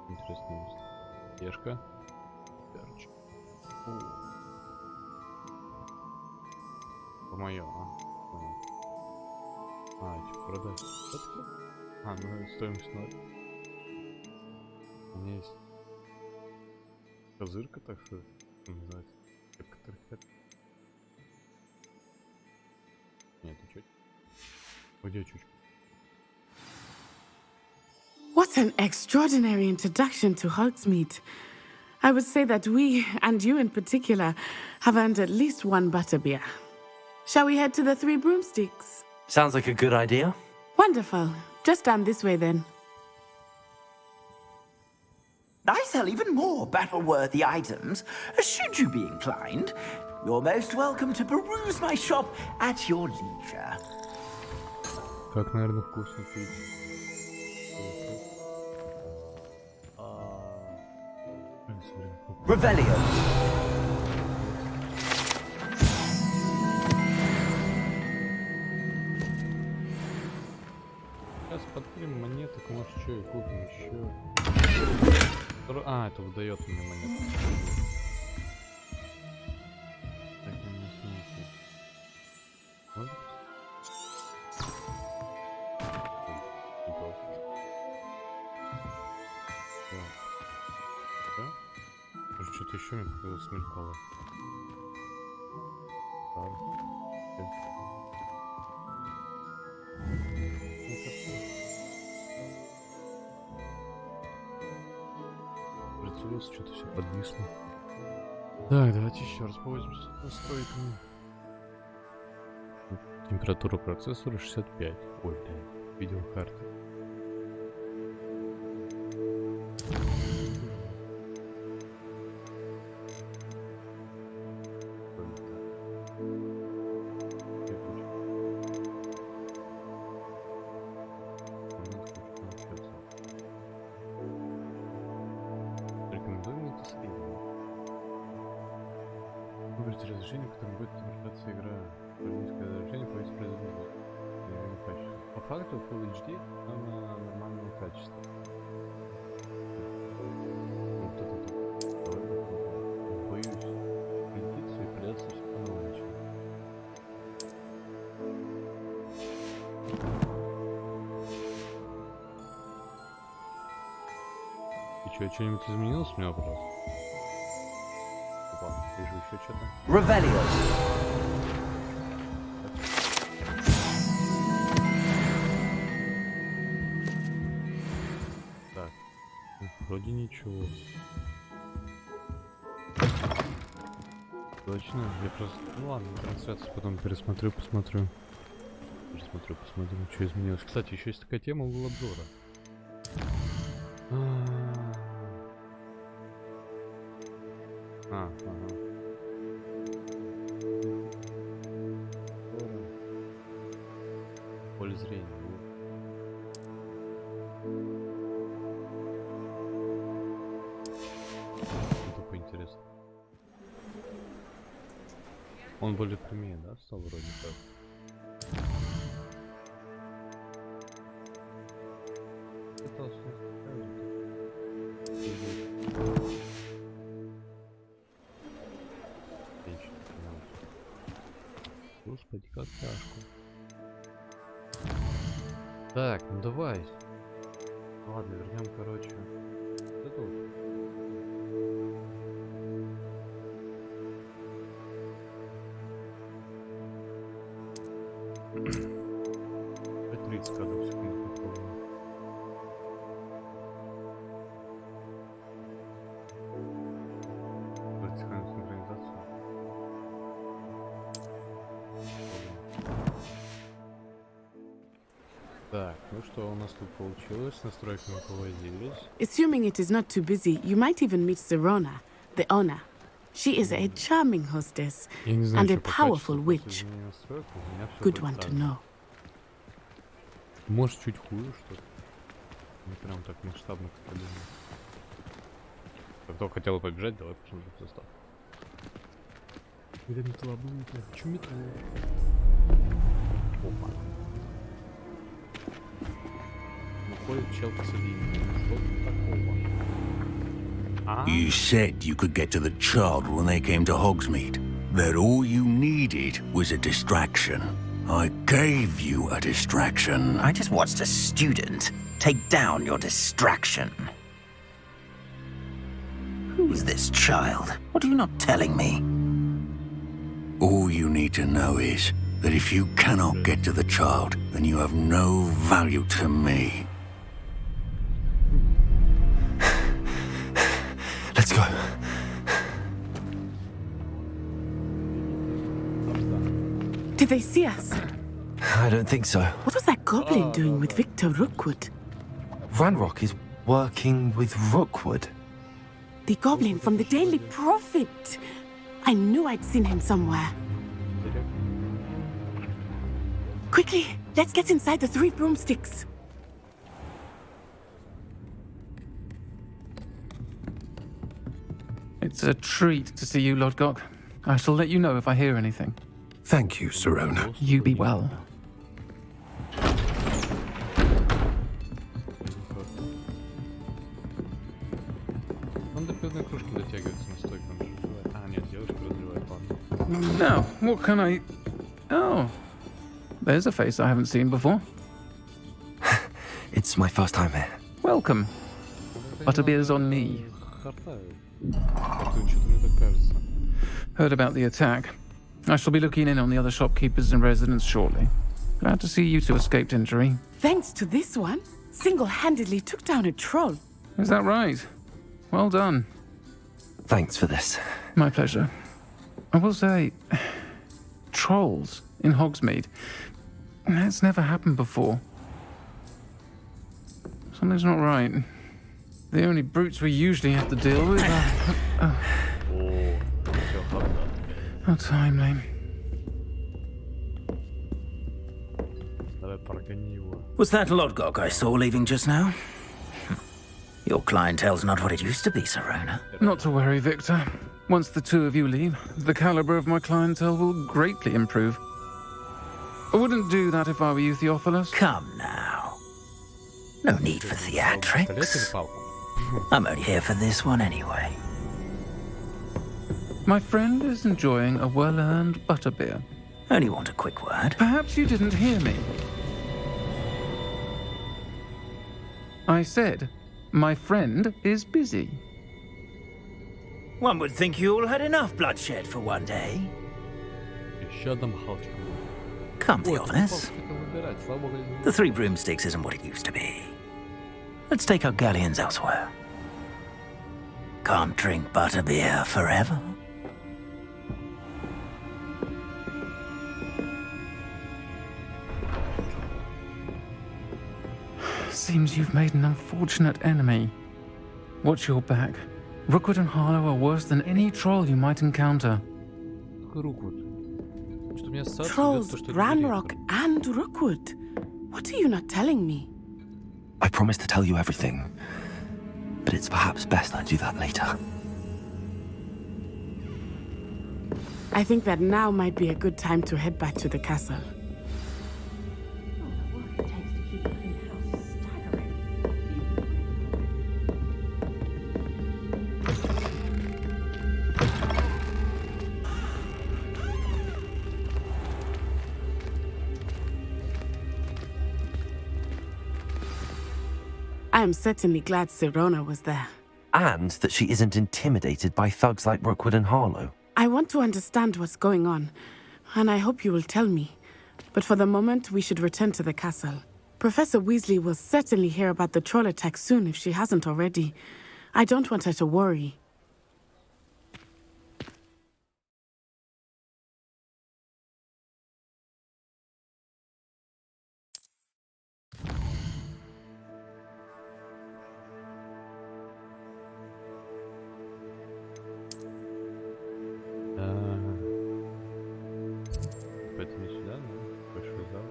Speaker 1: Интересно место. Пешка. Перчик. По-моему, типа продать. Ну стоимость 0. У меня есть козырка, так сказать. Называется. Нет, ты чуть. Где чуть?
Speaker 6: What an extraordinary introduction to Hogsmeade. I would say that we, and you in particular, have earned at least one butterbeer. Shall we head to the Three Broomsticks?
Speaker 2: Sounds like a good idea.
Speaker 6: Wonderful. Just down this way then.
Speaker 13: I sell even more battle-worthy items. Should you be inclined, you're most welcome to peruse my shop at your leisure.
Speaker 1: Как, наверное, вкусно пить.
Speaker 13: Revelio.
Speaker 1: Сейчас подпилим монеток, может, что и купим еще. Это выдает мне монетку. Так, не снимайте. Можно? Что-то еще мне смелькало. запустился, что-то все подвисло. Так, давайте еще раз повозимся с настройками. Температура процессора 65. Ой, блядь, видеокарта. Выберите разрешение, в котором будет отображаться игра. Низкое разрешение по воспроизведению качества. По факту Full HD на нормальном качестве. Вот это тут. Боюсь придется и придется все по новому начать. И что, что-нибудь изменилось у меня вопрос? Вижу еще что-то.
Speaker 13: Revelio.
Speaker 1: Так, вроде ничего. Точно, я просто... Ну ладно, трансляцию потом пересмотрю, посмотрю. Пересмотрю, посмотрю, что изменилось. Кстати, еще есть такая тема угол обзора. Ага. Поле зрения. Это поинтересно. Он более прямее, да, стал вроде как? Господи, как тяжко. Так, ну давай. Ладно, вернем, короче. Это вот. Опять 30 кадров в секунду попробуем. Вертикальную синхронизацию. Так, ну что у нас тут получилось? Настройками повозились.
Speaker 6: Assuming it is not too busy, you might even meet Serona, the owner. She is a charming hostess and a powerful witch. Good one to know.
Speaker 1: Может, чуть хуже, что ли? Не прям так масштабно, как я думаю. Кто хотел побежать, давай почему-то состав. Где метла будет? Я хочу метлу. Опа. Выходит чел посадить. Что тут такого?
Speaker 11: You said you could get to the child when they came to Hogsmeade. That all you needed was a distraction. I gave you a distraction.
Speaker 13: I just watched a student take down your distraction. Who is this child? What are you not telling me?
Speaker 11: All you need to know is that if you cannot get to the child, then you have no value to me.
Speaker 2: Let's go.
Speaker 6: Did they see us?
Speaker 2: I don't think so.
Speaker 6: What was that goblin doing with Victor Rookwood?
Speaker 2: Ranrock is working with Rookwood.
Speaker 6: The goblin from the Daily Prophet. I knew I'd seen him somewhere. Quickly, let's get inside the 3 broomsticks.
Speaker 5: It's a treat to see you, Lord Gok. I shall let you know if I hear anything.
Speaker 12: Thank you, Serona.
Speaker 5: You be well.
Speaker 1: Он до пивной кружки дотягивается на стойку. А, нет, девушка разливает, ладно.
Speaker 5: Now, what can I... Oh, there's a face I haven't seen before.
Speaker 2: It's my first time here.
Speaker 5: Welcome. Butterbeer's on me. Heard about the attack. I shall be looking in on the other shopkeepers and residents shortly. Glad to see you two escaped injury.
Speaker 6: Thanks to this one, single-handedly took down a troll.
Speaker 5: Is that right? Well done.
Speaker 2: Thanks for this.
Speaker 5: My pleasure. I will say, trolls in Hogsmeade. That's never happened before. Something's not right. The only brutes we usually have to deal with are... How timely.
Speaker 13: Was that Lodgok I saw leaving just now? Your clientele's not what it used to be, Serona.
Speaker 5: Not to worry, Victor. Once the two of you leave, the caliber of my clientele will greatly improve. I wouldn't do that if I were you, Theophilus.
Speaker 13: Come now. No need for theatrics. I'm only here for this one anyway.
Speaker 5: My friend is enjoying a well-earned butterbeer.
Speaker 13: Only want a quick word.
Speaker 5: Perhaps you didn't hear me. I said, my friend is busy.
Speaker 13: One would think you all had enough bloodshed for one day. Come, Theophilus. The Three Broomsticks isn't what it used to be. Let's take our galleons elsewhere. Can't drink butterbeer forever.
Speaker 5: Seems you've made an unfortunate enemy. Watch your back. Rookwood and Harlow are worse than any troll you might encounter.
Speaker 6: Trolls, Ranrock, and Rookwood. What are you not telling me?
Speaker 2: I promised to tell you everything, but it's perhaps best I do that later.
Speaker 6: I think that now might be a good time to head back to the castle. I am certainly glad Serona was there.
Speaker 2: And that she isn't intimidated by thugs like Rookwood and Harlow.
Speaker 6: I want to understand what's going on, and I hope you will tell me. But for the moment, we should return to the castle. Professor Weasley will certainly hear about the troll attack soon if she hasn't already. I don't want her to worry.
Speaker 1: Это не сюда, да? Большой зал.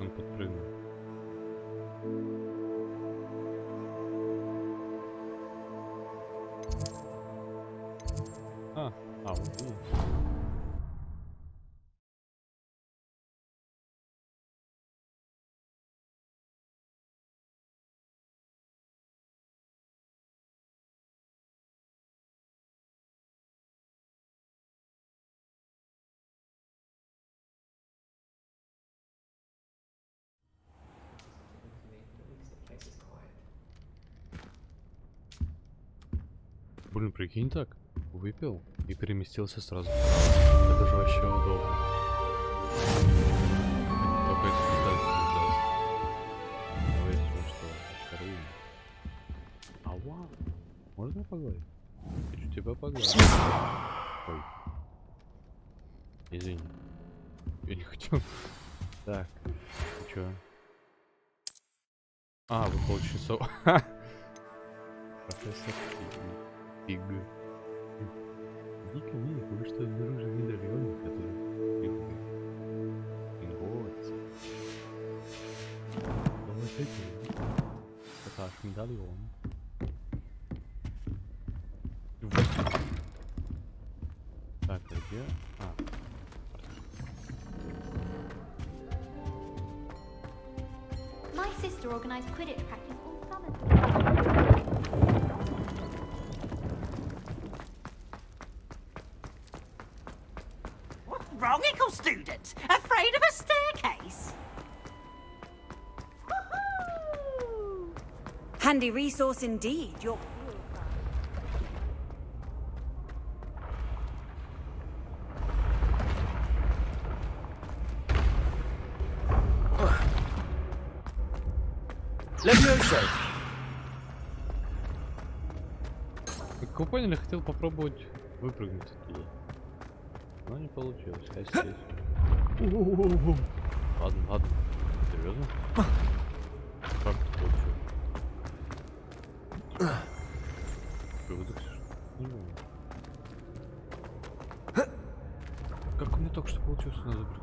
Speaker 1: Он подпрыгнул. Вот здесь. Блин, прикинь так, выпил и переместился сразу. Это же вообще удобно. Только если пытаться ужасно. Давай если что, вторую. Ау! Можно я погладить? Хочу тебя погладить. Ой. Извини. Я не хотел. Так, ты чё? А, вы полчаса. Профессор Фигу. Иди ко мне, кое-что обнаружил медальон, который Фигу. Вот. Вот это. Это аж медальон. Так, а где?
Speaker 14: My sister organised Quidditch practice all summer.
Speaker 7: What's wrong, Ickle student? Afraid of a staircase?
Speaker 4: Handy resource indeed. Your
Speaker 1: Как вы поняли, хотел попробовать выпрыгнуть оттуда. Но не получилось. Ладно, ладно. Серьезно? Как это получилось? Ты выдохнешь? Не знаю. Как у меня только что получилось на запретную?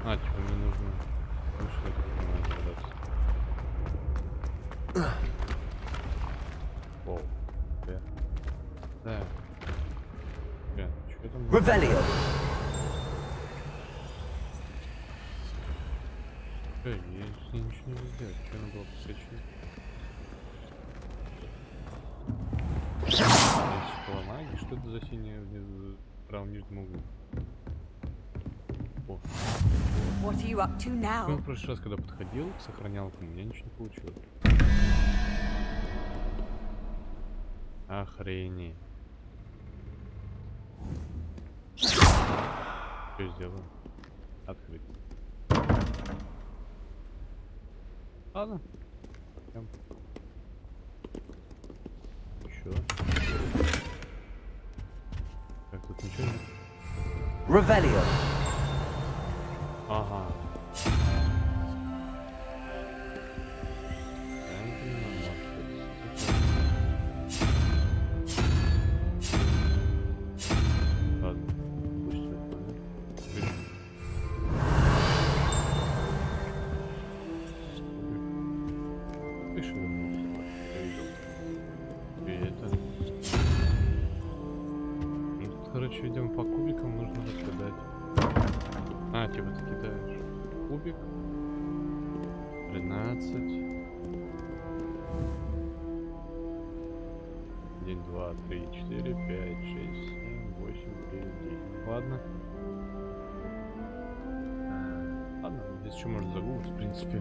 Speaker 1: Типа мне нужно выше, я так понимаю, забраться. Оу. Да. Что там?
Speaker 13: Revelio.
Speaker 1: Я с ней ничего не могу сделать. Что она была посвящена? Школа магии? Что это за синяя внизу, в правом нижнем углу? О.
Speaker 4: What are you up to now?
Speaker 1: В прошлый раз, когда подходил к сохранялкам, у меня ничего не получилось. Охренеть. Что сделаю? Открыть. Ладно. Еще. Так, тут ничего нет.
Speaker 13: Revelio.
Speaker 1: Ага. Я не понимаю, ладно, пусть это пиши. И это. Ну, тут, короче, видимо, по кубикам нужно раскидать. Типа ты кидаешь кубик. 13. 1, 2, 3, 4, 5, 6, 7, 8, 9, 10. Ладно. Ладно, здесь еще можно загуглить, в принципе.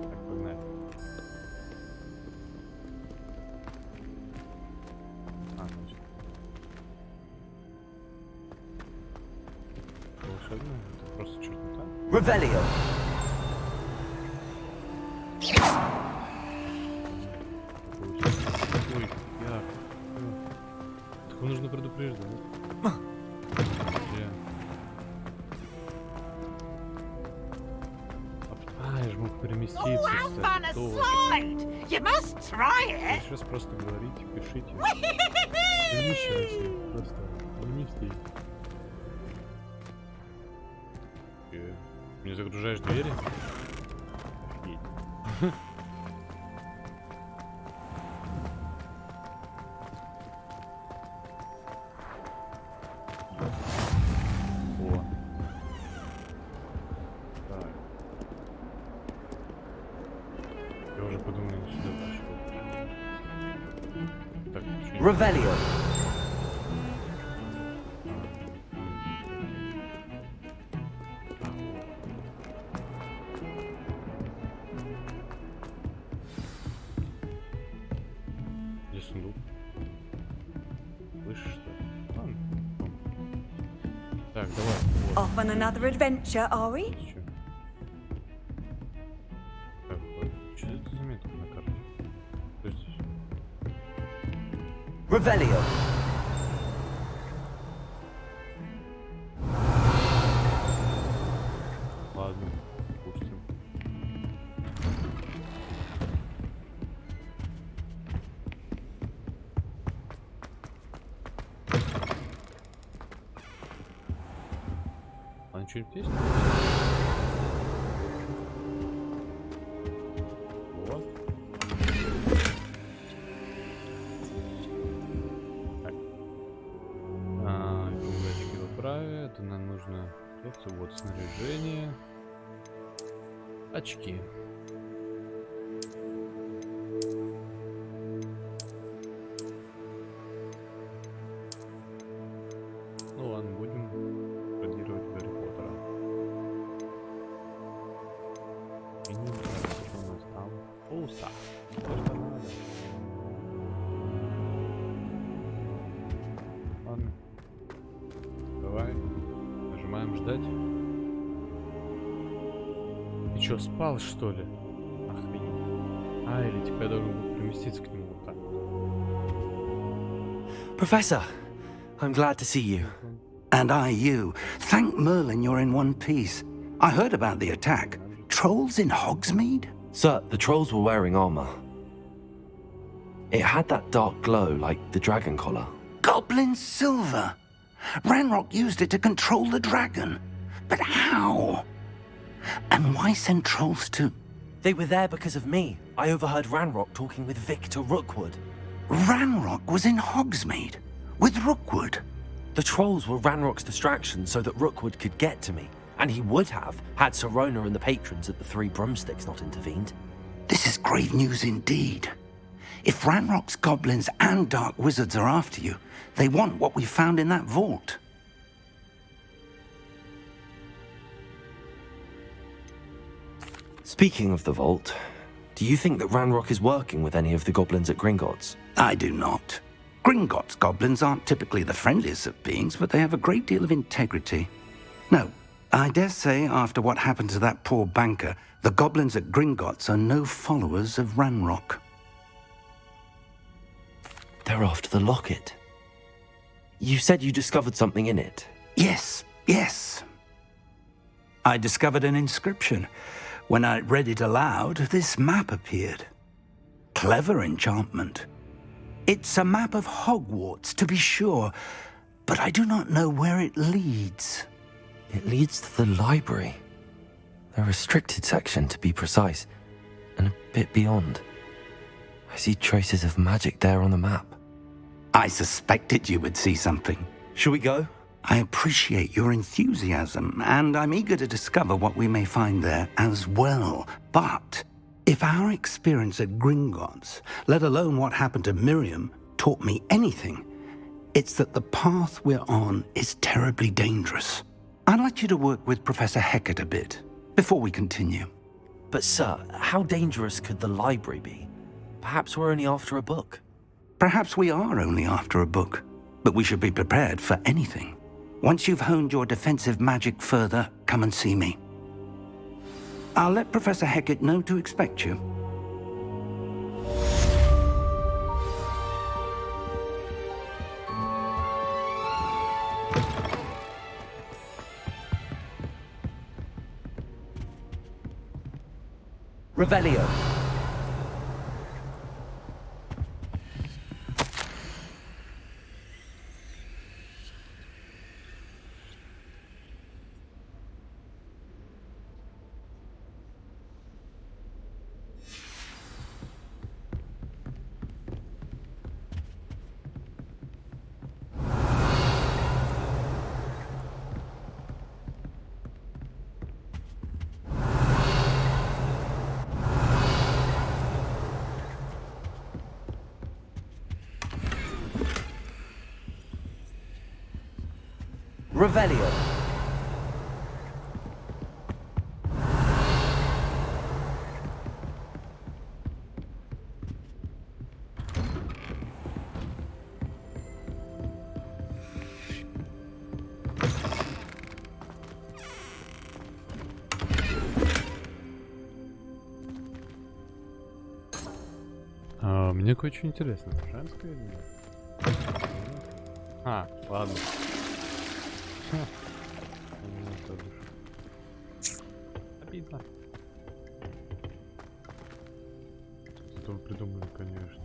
Speaker 1: Так, погнали. Значит. Волшебно? Это просто что-то не так?
Speaker 13: Revelio.
Speaker 1: Ой, як? Так нужно предупреждать. Я ж мог переместиться, кстати, тоже. Сейчас просто говорите, пишите. Перемещайте, просто переместите. Не загружаешь двери? Офигеть. О. Так. Я уже подумал, я сюда пошел. Так,
Speaker 13: Revelio.
Speaker 1: Сундук. Выше что? Ладно. Так, давай. Вот.
Speaker 4: Off on another adventure, are we?
Speaker 1: Чё? Так, вот. Что это за метка на карте? Что здесь?
Speaker 13: Revelio.
Speaker 1: Ладно, пустим. А что-нибудь есть? Вот. Так. Уголочки в оправе. Это нам нужно. Это вот снаряжение. Очки. Ну ладно, будем кодировать Гарри Поттера. И не знаю, что у нас там. Уса. То, что надо. ждать. Ты чё, спал, что ли? Охренеть. А, или типа я должен был переместиться к нему вот так.
Speaker 13: Professor, I'm glad to see you. And I you. Thank Merlin you're in one piece. I heard about the attack. Trolls in Hogsmeade?
Speaker 2: Sir, the trolls were wearing armor. It had that dark glow like the dragon collar.
Speaker 13: Goblin silver. Ranrock used it to control the dragon. But how? And why send trolls to...
Speaker 2: They were there because of me. I overheard Ranrock talking with Victor Rookwood.
Speaker 13: Ranrock was in Hogsmeade with Rookwood.
Speaker 2: The trolls were Ranrock's distraction so that Rookwood could get to me. And he would have, had Sirona and the patrons at the Three Broomsticks not intervened.
Speaker 13: This is grave news indeed. If Ranrock's goblins and dark wizards are after you, they want what we found in that vault.
Speaker 2: Speaking of the vault, do you think that Ranrock is working with any of the goblins at Gringotts?
Speaker 13: I do not. Gringotts goblins aren't typically the friendliest of beings, but they have a great deal of integrity. No, I dare say after what happened to that poor banker, the goblins at Gringotts are no followers of Ranrock.
Speaker 2: They're after the locket. You said you discovered something in it.
Speaker 13: Yes, yes. I discovered an inscription. When I read it aloud, this map appeared. Clever enchantment. It's a map of Hogwarts, to be sure, but I do not know where it leads.
Speaker 2: It leads to the library. A restricted section, to be precise, and a bit beyond. I see traces of magic there on the map.
Speaker 13: I suspected you would see something.
Speaker 2: Shall we go?
Speaker 13: I appreciate your enthusiasm, and I'm eager to discover what we may find there as well. But if our experience at Gringotts, let alone what happened to Miriam, taught me anything, it's that the path we're on is terribly dangerous. I'd like you to work with Professor Hecat a bit, before we continue.
Speaker 2: But sir, how dangerous could the library be? Perhaps we're only after a book.
Speaker 13: Perhaps we are only after a book, but we should be prepared for anything. Once you've honed your defensive magic further, come and see me. I'll let Professor Hecat know to expect you.
Speaker 2: Revelio. Revelio.
Speaker 1: Мне кое-что интересно. Женское или нет? А, ладно. Обидно. Что вы придумали, конечно.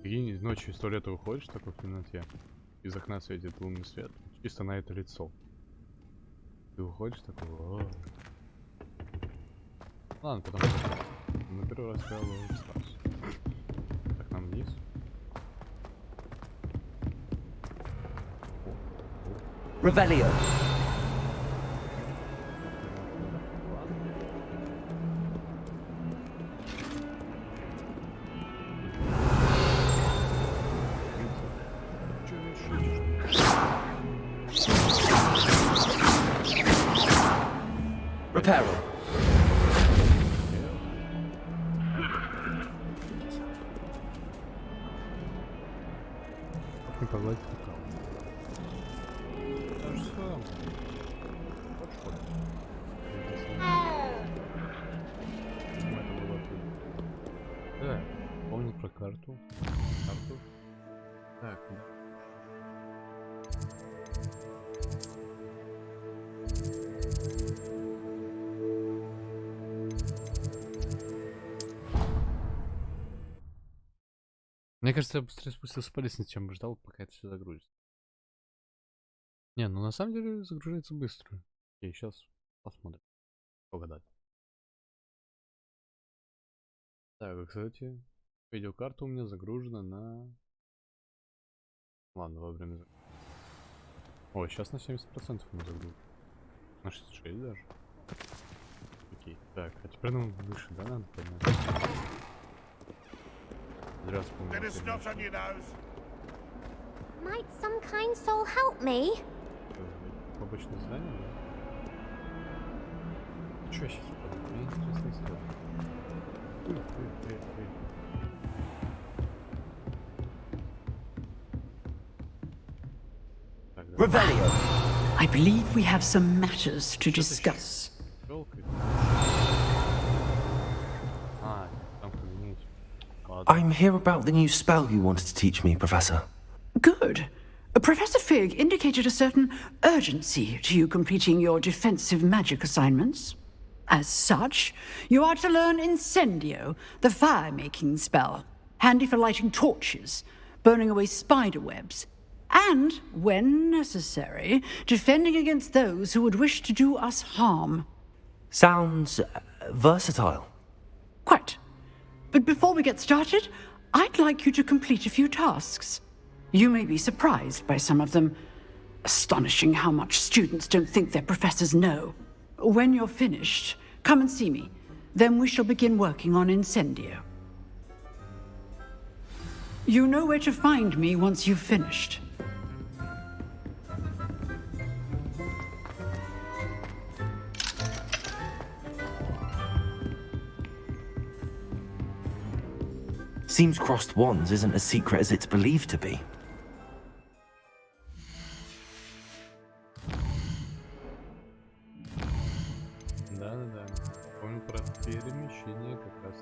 Speaker 1: Прикинь, ночью из туалета выходишь такой в темноте. Из окна светит лунный свет. Чисто на это лицо. Ты выходишь такой, о. Ладно, потому что на первый раз сказал сразу. Так, нам вниз.
Speaker 2: Revelio. Reparo.
Speaker 1: Не погладь рукав. же самое. Да, помню про карту. Так, да. Мне кажется, я быстрее спустился по лестнице, чем ждал, пока это все загрузится. Не, ну на самом деле загружается быстро. И сейчас посмотрим. Погадать. Так, кстати, видеокарта у меня загружена на... Ладно, во время... О, сейчас на 70% мы загрузим. На 66 даже. Окей, так, а теперь нам выше, да, надо поднять? Зря вспомнил.
Speaker 14: Might some kind soul help me?
Speaker 1: Побочное здание, да? Чё сейчас? Мне интересная история.
Speaker 15: Revelio. I believe we have some matters to discuss.
Speaker 2: I'm here about the new spell you wanted to teach me, Professor.
Speaker 15: Good. Professor Fig indicated a certain urgency to you completing your defensive magic assignments. As such, you are to learn Incendio, the fire-making spell, handy for lighting torches, burning away spider webs, and, when necessary, defending against those who would wish to do us harm.
Speaker 2: Sounds versatile.
Speaker 15: Quite. But before we get started, I'd like you to complete a few tasks. You may be surprised by some of them. Astonishing how much students don't think their professors know. When you're finished, come and see me. Then we shall begin working on Incendio. You know where to find me once you've finished.
Speaker 2: Seems crossed wands isn't as secret as it's believed to be.
Speaker 1: Да. Помню про перемещение как раз.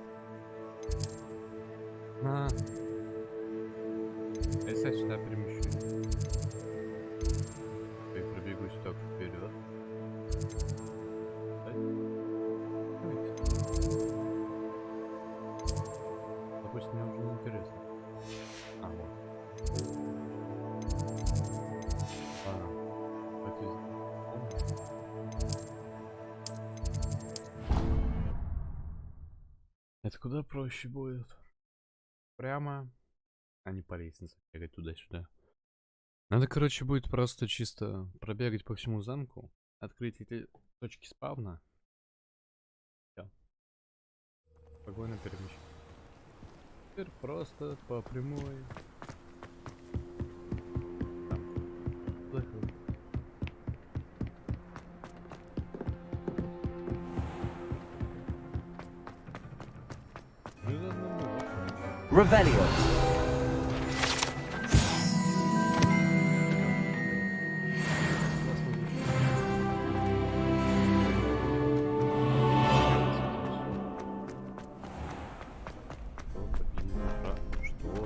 Speaker 1: Если я сюда перемещусь, я пробегусь так вперед. Допустим, мне уже не интересно. Вот. Это куда проще будет? Прямо, а не по лестнице бегать туда-сюда. Надо, короче, будет просто чисто пробегать по всему замку, открыть эти точки спавна. Все. Спокойно перемещать. Теперь просто по прямой.
Speaker 15: Revelio.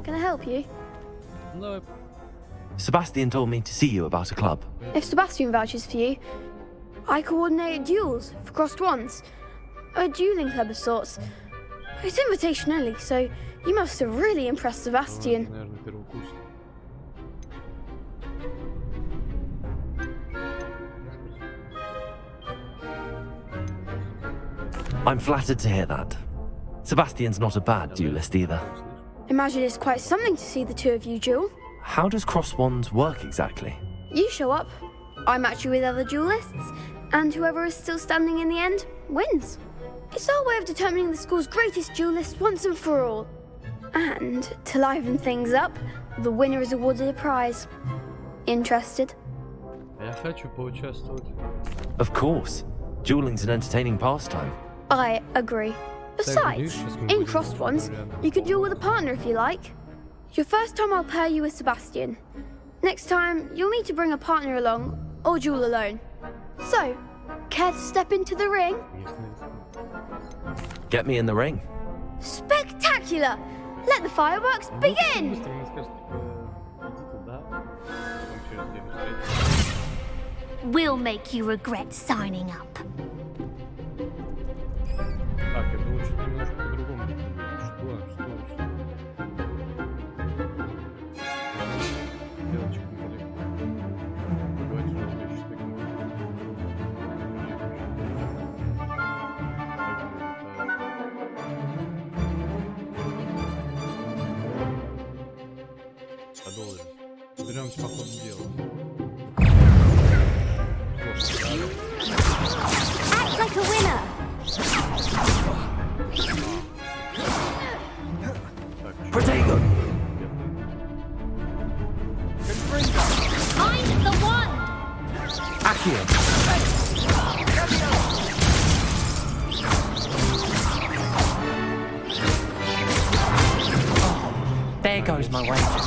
Speaker 16: Can I help you?
Speaker 1: No.
Speaker 2: Sebastian told me to see you about a club.
Speaker 16: If Sebastian vouches for you, I coordinate duels for crossed wands. A dueling club of sorts. It's invitation only, so you must have really impressed Sebastian.
Speaker 2: I'm flattered to hear that. Sebastian's not a bad duelist either.
Speaker 16: Imagine it's quite something to see the two of you duel.
Speaker 2: How does cross wands work exactly?
Speaker 16: You show up, I match you with other duelists, and whoever is still standing in the end wins. It's our way of determining the school's greatest duelist once and for all. And, to liven things up, the winner is awarded a prize. Interested?
Speaker 1: Я хочу поучаствовать.
Speaker 2: Of course. Dueling's an entertaining pastime.
Speaker 16: I agree. Besides, in crossed ones, you could duel with a partner if you like. Your first time I'll pair you with Sebastian. Next time, you'll need to bring a partner along, or duel alone. So, care to step into the ring?
Speaker 2: Get me in the ring.
Speaker 16: Spectacular! Let the fireworks begin!
Speaker 14: We'll make you regret signing up.
Speaker 1: Так, я думаю, что немножко по-другому. Что? Девочка, давайте что таким. Продолжим. Беремся по ходу дела.
Speaker 14: Act like a winner.
Speaker 2: Protego!
Speaker 14: Find the one.
Speaker 2: Accio! There goes my wages.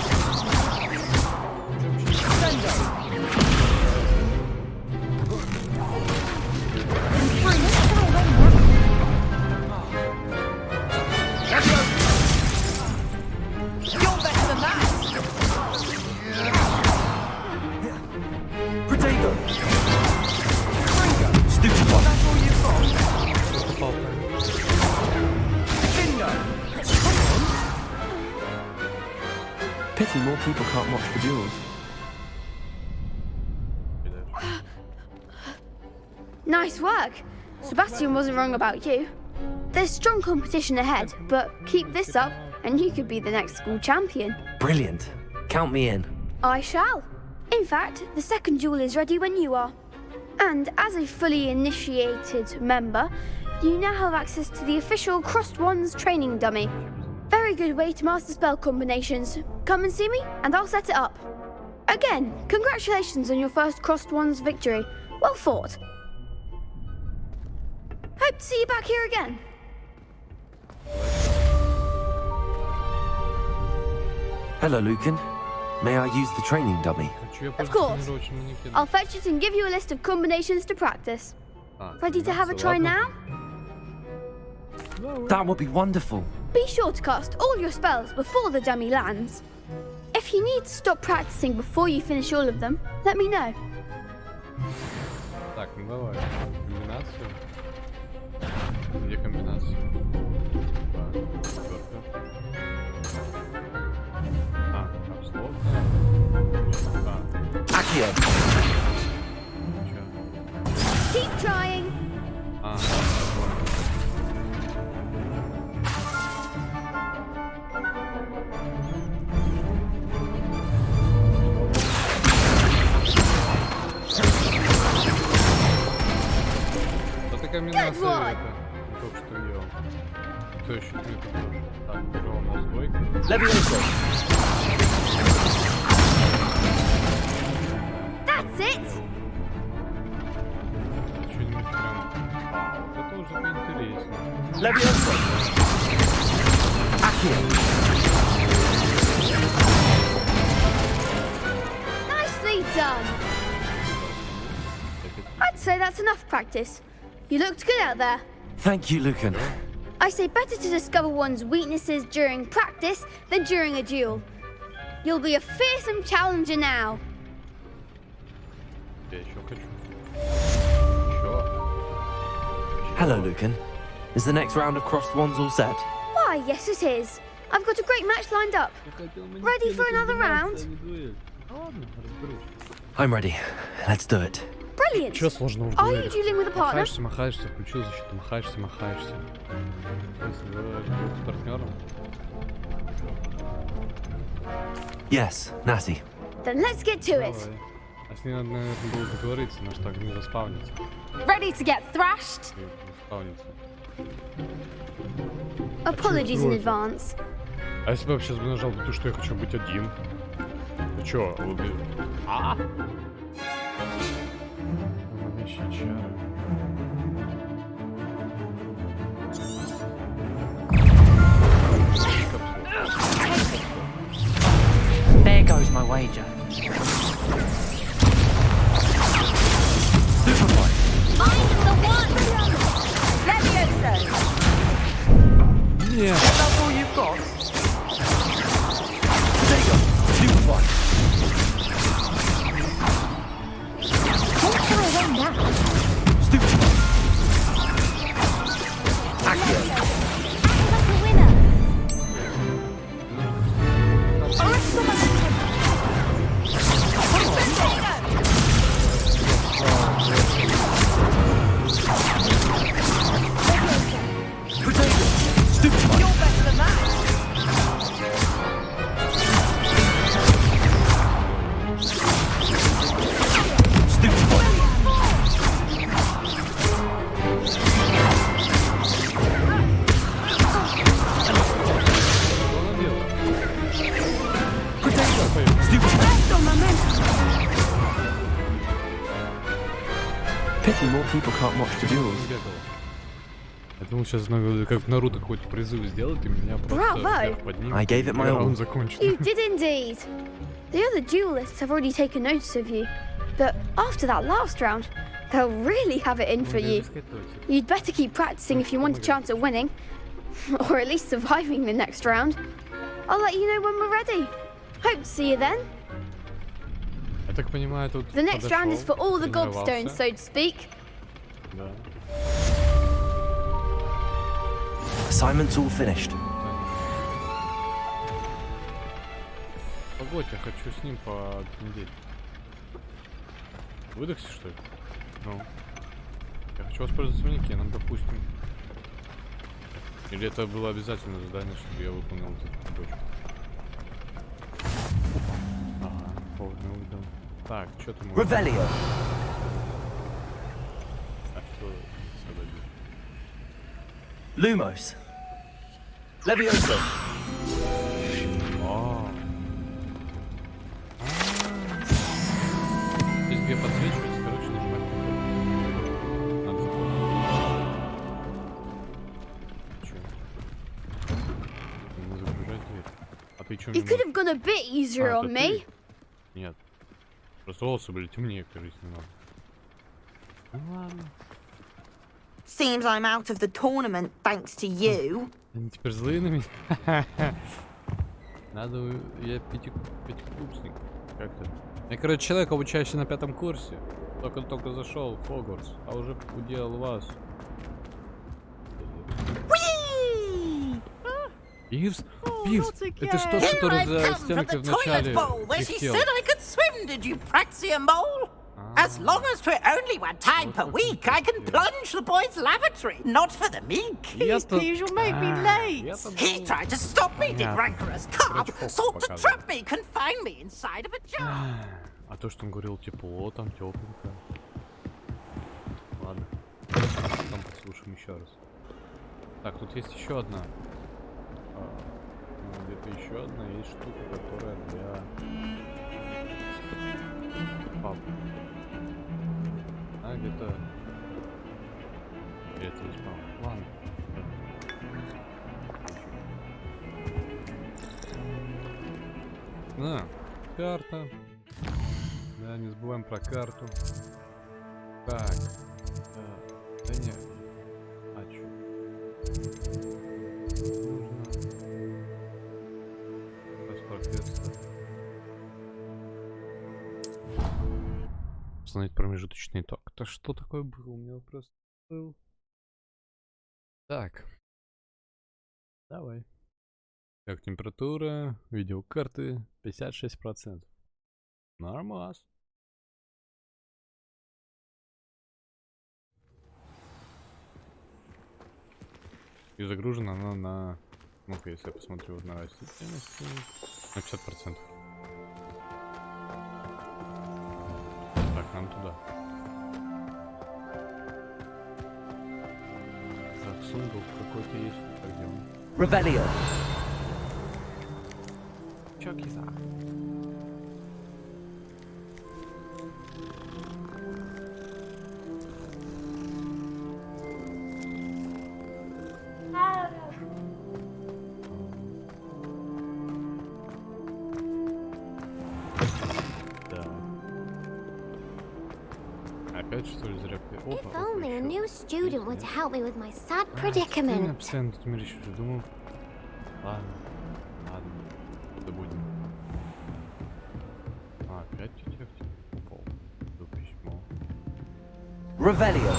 Speaker 2: Pity more people can't watch the duels.
Speaker 16: Nice work. Sebastian wasn't wrong about you. There's strong competition ahead, but keep this up and you could be the next school champion.
Speaker 2: Brilliant. Count me in.
Speaker 16: I shall. In fact, the second duel is ready when you are. And as a fully initiated member, you now have access to the official Crossed Wands training dummy. Very good way to master spell combinations. Come and see me, and I'll set it up. Again, congratulations on your first Crossed Wands victory. Well fought. Hope to see you back here again.
Speaker 2: Hello, Lucan. May I use the training dummy?
Speaker 16: Of course. I'll fetch it and give you a list of combinations to practice. Ready to have a try now?
Speaker 2: That would be wonderful.
Speaker 16: Be sure to cast all your spells before the dummy lands. If you need to stop practicing before you finish all of them, let me know.
Speaker 1: Так, ну давай. Комбинацию. Где комбинация? Обслуга.
Speaker 2: Accio.
Speaker 16: Keep trying.
Speaker 1: Комбинация это только что делал. Кто еще не тоже? Так, беру на стойку.
Speaker 16: That's it.
Speaker 1: Что-нибудь прям. Вот это уже поинтереснее.
Speaker 16: Nicely done. I'd say that's enough practice. You looked good out there.
Speaker 2: Thank you, Lucan.
Speaker 16: I say better to discover one's weaknesses during practice than during a duel. You'll be a fearsome challenger now.
Speaker 2: Hello, Lucan. Is the next round of Crossed Wands all set?
Speaker 16: Why, yes it is. I've got a great match lined up. Ready for another round?
Speaker 2: I'm ready. Let's do it.
Speaker 16: Brilliant.
Speaker 1: Чё сложного в
Speaker 16: Are
Speaker 1: дуэлях?
Speaker 16: you dueling with a partner?
Speaker 1: Махаешься, включил защиту, махаешься. Если вы с партнером.
Speaker 2: Yes, Natty.
Speaker 16: Then let's get to it.
Speaker 1: А с ней надо, наверное, было договориться, наш так не заспавнится.
Speaker 16: Ready to get thrashed?
Speaker 1: Заспавнится.
Speaker 16: Apologies in advance.
Speaker 1: А если бы я сейчас нажал бы то, что я хочу быть один? Ты чё?
Speaker 2: There goes my wager.
Speaker 1: Нет.
Speaker 2: Pity more people can't watch the duels.
Speaker 1: Я думал, сейчас как в Наруто какой-то призыв сделать, и меня просто поднимет.
Speaker 2: I gave it my all.
Speaker 16: You did indeed. The other duelists have already taken notice of you, but after that last round, they'll really have it in for you. You'd better keep practicing if you want a chance at winning, or at least surviving the next round. I'll let you know when we're ready. Hope to see you then.
Speaker 1: Я так понимаю, тут
Speaker 16: The next round is for all the gobstones, so to speak.
Speaker 1: Да.
Speaker 2: Assignment's all finished.
Speaker 1: Погодь, я хочу с ним потрындеть. Выдохся, что ли? Ну. Я хочу воспользоваться манекеном, допустим. Или это было обязательно задание, чтобы я выполнил эту дочку? Ага, поводно выдал. Так, что ты можешь?
Speaker 2: Revelio.
Speaker 1: А что задание?
Speaker 2: Lumos. Levioso.
Speaker 1: Здесь где подсвечивается, короче, нажимать. Надо запомнить. Чё? Не загружать дверь. А ты чё
Speaker 16: You could have gone a bit easier on me.
Speaker 1: Нет. Просто волосы были темнее, кажется, не надо. Ну ладно.
Speaker 7: Seems I'm out of the tournament thanks to you.
Speaker 1: Они теперь злые на меня? Надо... Я пятикурсник. Как-то. Я, короче, человек, обучающийся на 5-м курсе. Только зашел в Хогвартс, а уже уделал вас. Пивс? Пивс, это что, который за стенкой в начале кряхтел?
Speaker 17: As long as for only one time per week, I can plunge the boys' lavatory. Not for the meek.
Speaker 7: Please, you'll make me late.
Speaker 17: He tried to stop me, did rancorous carp. Sought to trap me, confine me inside of a jar.
Speaker 1: А то, что он говорил тепло, там тепленько. Ладно. Там послушаем еще раз. Так, тут есть еще одна. Где-то еще одна есть штука, которая для папы. А где-то... Я это не спал. Ладно. На, карта. Да, не забываем про карту. Так. Да нет. А чё? Нужно... Установить промежуточный итог. Это что такое было? У меня вопрос был. Так. Давай. Так, температура, видеокарты 56%. Нормас. И загружена она на... Ну-ка, если я посмотрю вот на растительность, на 50%. Так, нам туда. Так, сундук какой-то есть. Так, где он?
Speaker 2: Revelio.
Speaker 1: Чокиза. Опять что ли зря?
Speaker 14: If only a new student were to help me with my sad
Speaker 1: Ты
Speaker 14: predicament.
Speaker 1: постоянно тут мерещишь, думал. Ладно, забудем. Опять тетя письмо.
Speaker 15: Revelio.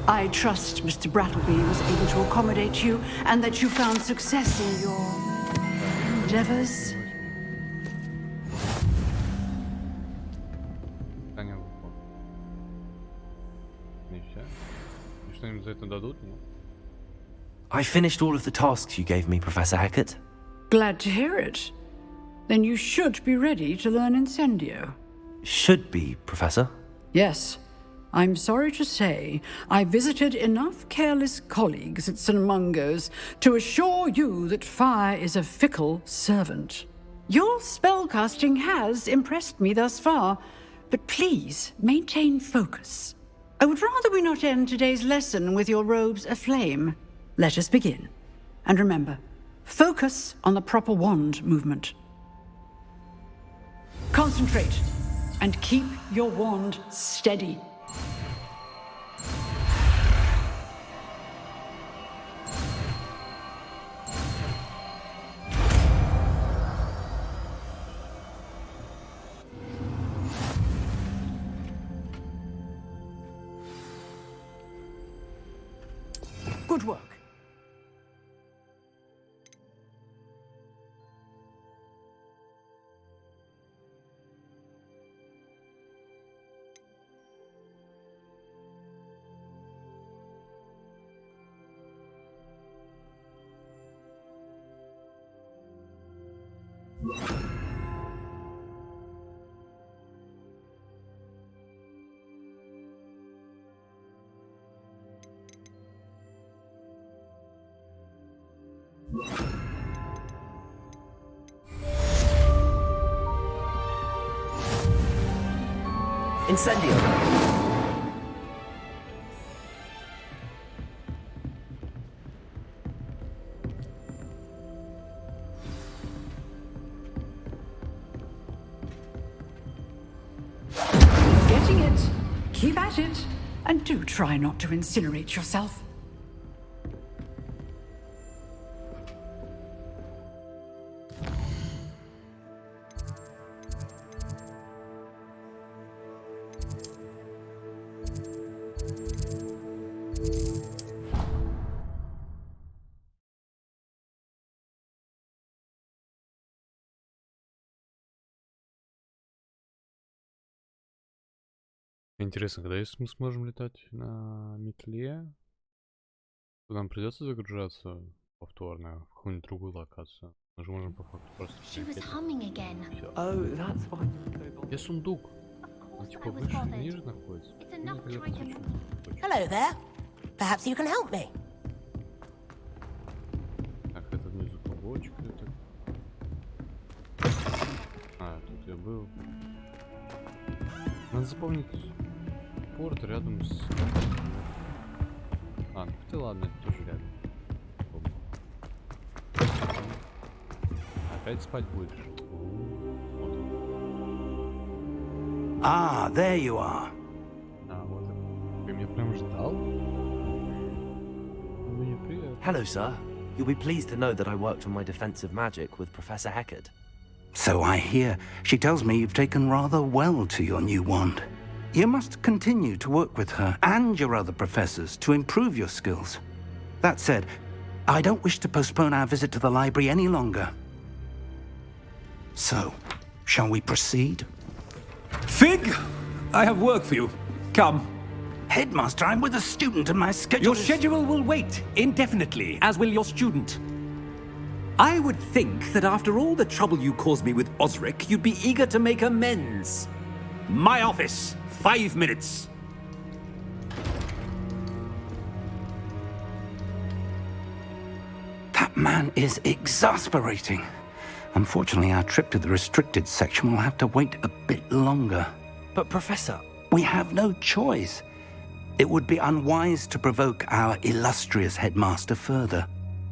Speaker 15: I trust Mr. Brattleby was able to accommodate you and that you found success in your endeavors.
Speaker 2: I finished all of the tasks you gave me, Professor Hecat.
Speaker 15: Glad to hear it. Then you should be ready to learn Incendio.
Speaker 2: Should be, Professor.
Speaker 15: Yes. I'm sorry to say, I visited enough careless colleagues at St. Mungo's to assure you that fire is a fickle servant. Your spellcasting has impressed me thus far, but please maintain focus. I would rather we not end today's lesson with your robes aflame. Let us begin. And remember, focus on the proper wand movement. Concentrate and keep your wand steady. Good work.
Speaker 2: Incendio.
Speaker 15: Getting it. Keep at it. And do try not to incinerate yourself.
Speaker 1: Интересно, когда если мы сможем летать на метле, то нам придется загружаться повторно в какую-нибудь другую локацию. Мы же можем по факту просто... Где сундук? Он типа выше, ниже находится.
Speaker 17: Hello there. Perhaps you can help me.
Speaker 1: Так, это внизу побочка. А, тут я был. Надо запомнить порт рядом с... А, ну хотя ладно, это тоже рядом. Опять спать будешь?
Speaker 13: Ah, there you are.
Speaker 1: А, вот он. Ты меня прям ждал? Ну, привет.
Speaker 2: Hello, sir. You'll be pleased to know that I worked on my defensive magic with Professor Hecat.
Speaker 13: So I hear. She tells me you've taken rather well to your new wand. You must continue to work with her and your other professors to improve your skills. That said, I don't wish to postpone our visit to the library any longer. So, shall we proceed?
Speaker 18: Fig! I have work for you. Come.
Speaker 13: Headmaster, I'm with a student and my schedule
Speaker 18: Your schedule will wait indefinitely, as will your student. I would think that after all the trouble you caused me with Osric, you'd be eager to make amends. My office, 5 minutes.
Speaker 13: That man is exasperating. Unfortunately, our trip to the restricted section will have to wait a bit longer.
Speaker 2: But, Professor...
Speaker 13: We have no choice. It would be unwise to provoke our illustrious headmaster further.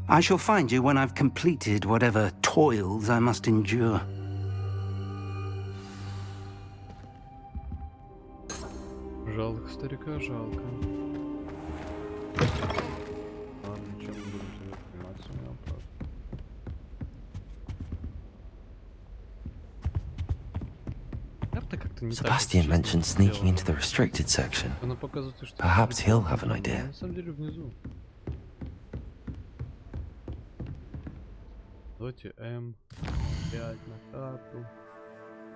Speaker 13: I shall find you when I've completed whatever toils I must endure.
Speaker 1: Жалко, старика, жалко. Ладно, чем мы будем тогда заниматься, у него правда. Карта как-то не так.
Speaker 2: Sebastian mentioned sneaking into the restricted section.
Speaker 1: Она показывает, что
Speaker 2: Perhaps he'll have an idea.
Speaker 1: на самом деле внизу. Давайте М5 на карту.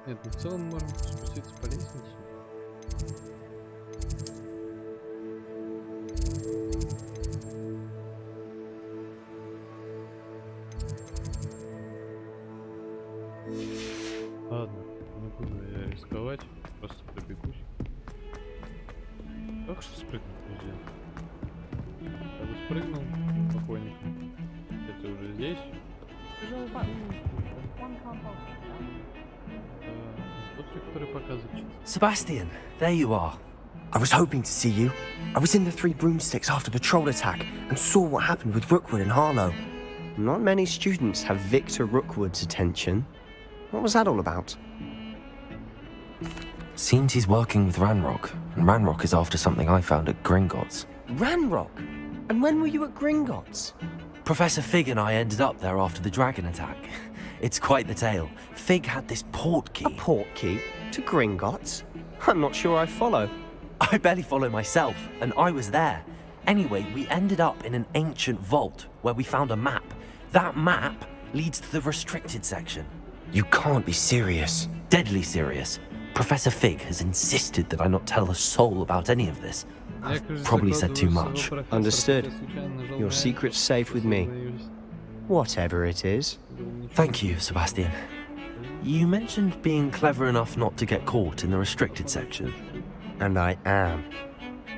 Speaker 1: Нет, мы в целом можем спуститься по лестнице. Ладно, не буду я рисковать, просто пробегусь. Только что спрыгнул везде. Я бы спрыгнул спокойненько. Это уже здесь.
Speaker 2: Sebastian, there you are. I was hoping to see you. I was in the Three Broomsticks after the troll attack and saw what happened with Rookwood and Harlow.
Speaker 19: Not many students have Victor Rookwood's attention. What was that all about?
Speaker 2: Seems he's working with Ranrock, and Ranrock is after something I found at Gringotts.
Speaker 19: Ranrock? And when were you at Gringotts?
Speaker 2: Professor Fig and I ended up there after the dragon attack. It's quite the tale. Fig had this port key.
Speaker 19: A port key? To Gringotts? I'm not sure I follow.
Speaker 2: I barely follow myself, and I was there. Anyway, we ended up in an ancient vault where we found a map. That map leads to the restricted section.
Speaker 19: You can't be serious.
Speaker 2: Deadly serious. Professor Fig has insisted that I not tell a soul about any of this. I've probably said too much.
Speaker 19: Understood. Your secret's safe with me. Whatever it is.
Speaker 2: Thank you, Sebastian. You mentioned being clever enough not to get caught in the restricted section.
Speaker 19: And I am.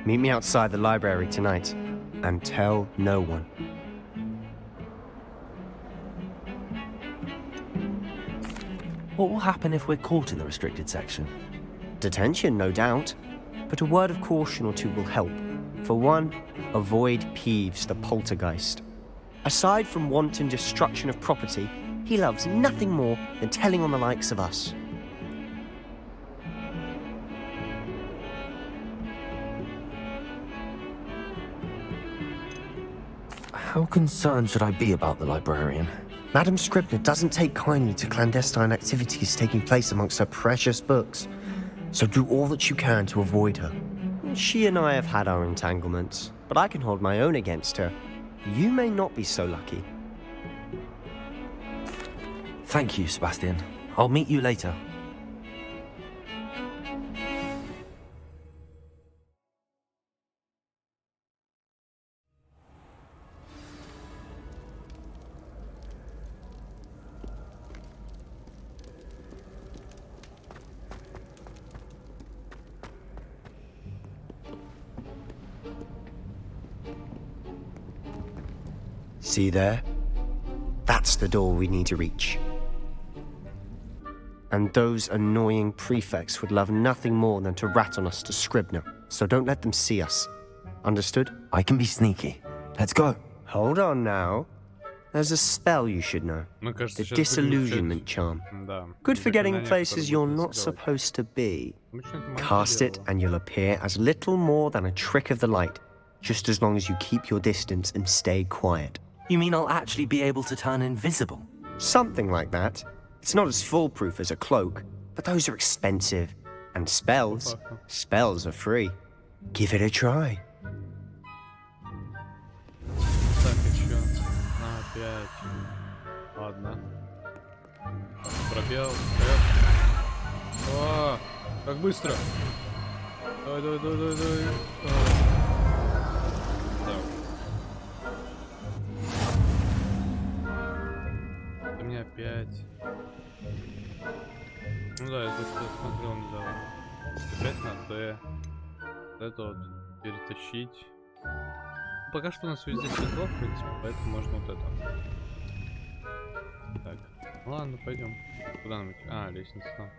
Speaker 19: Meet me outside the library tonight, and tell no one.
Speaker 2: What will happen if we're caught in the restricted section?
Speaker 19: Detention, no doubt. But a word of caution or two will help. For one, avoid Peeves, the poltergeist. Aside from wanton destruction of property, he loves nothing more than telling on the likes of us.
Speaker 2: How concerned should I be about the librarian?
Speaker 19: Madam Scribner doesn't take kindly to clandestine activities taking place amongst her precious books. So do all that you can to avoid her. She and I have had our entanglements, but I can hold my own against her. You may not be so lucky.
Speaker 2: Thank you, Sebastian. I'll meet you later.
Speaker 19: See there? That's the door we need to reach. And those annoying prefects would love nothing more than to rat on us to Scribner, so don't let them see us. Understood?
Speaker 2: I can be sneaky. Let's go.
Speaker 19: Hold on now. There's a spell you should know. The disillusionment charm. Good for getting places you're not supposed to be. Cast it and you'll appear as little more than a trick of the light, just as long as you keep your distance and stay quiet.
Speaker 2: You mean I'll actually be able to turn invisible?
Speaker 19: Something like that. It's not as foolproof as a cloak, but those are expensive. And spells are free. Give it a try.
Speaker 1: Так, еще. Опять. Ладно. Пробел. О, как быстро. Давай. У меня опять. Ну да, я тут смотрел недавно. Опять на Д. Это вот перетащить. Пока что у нас везде светло, в принципе, поэтому можно вот это. Так, ладно, пойдем. Куда нам идти? А, лестница там.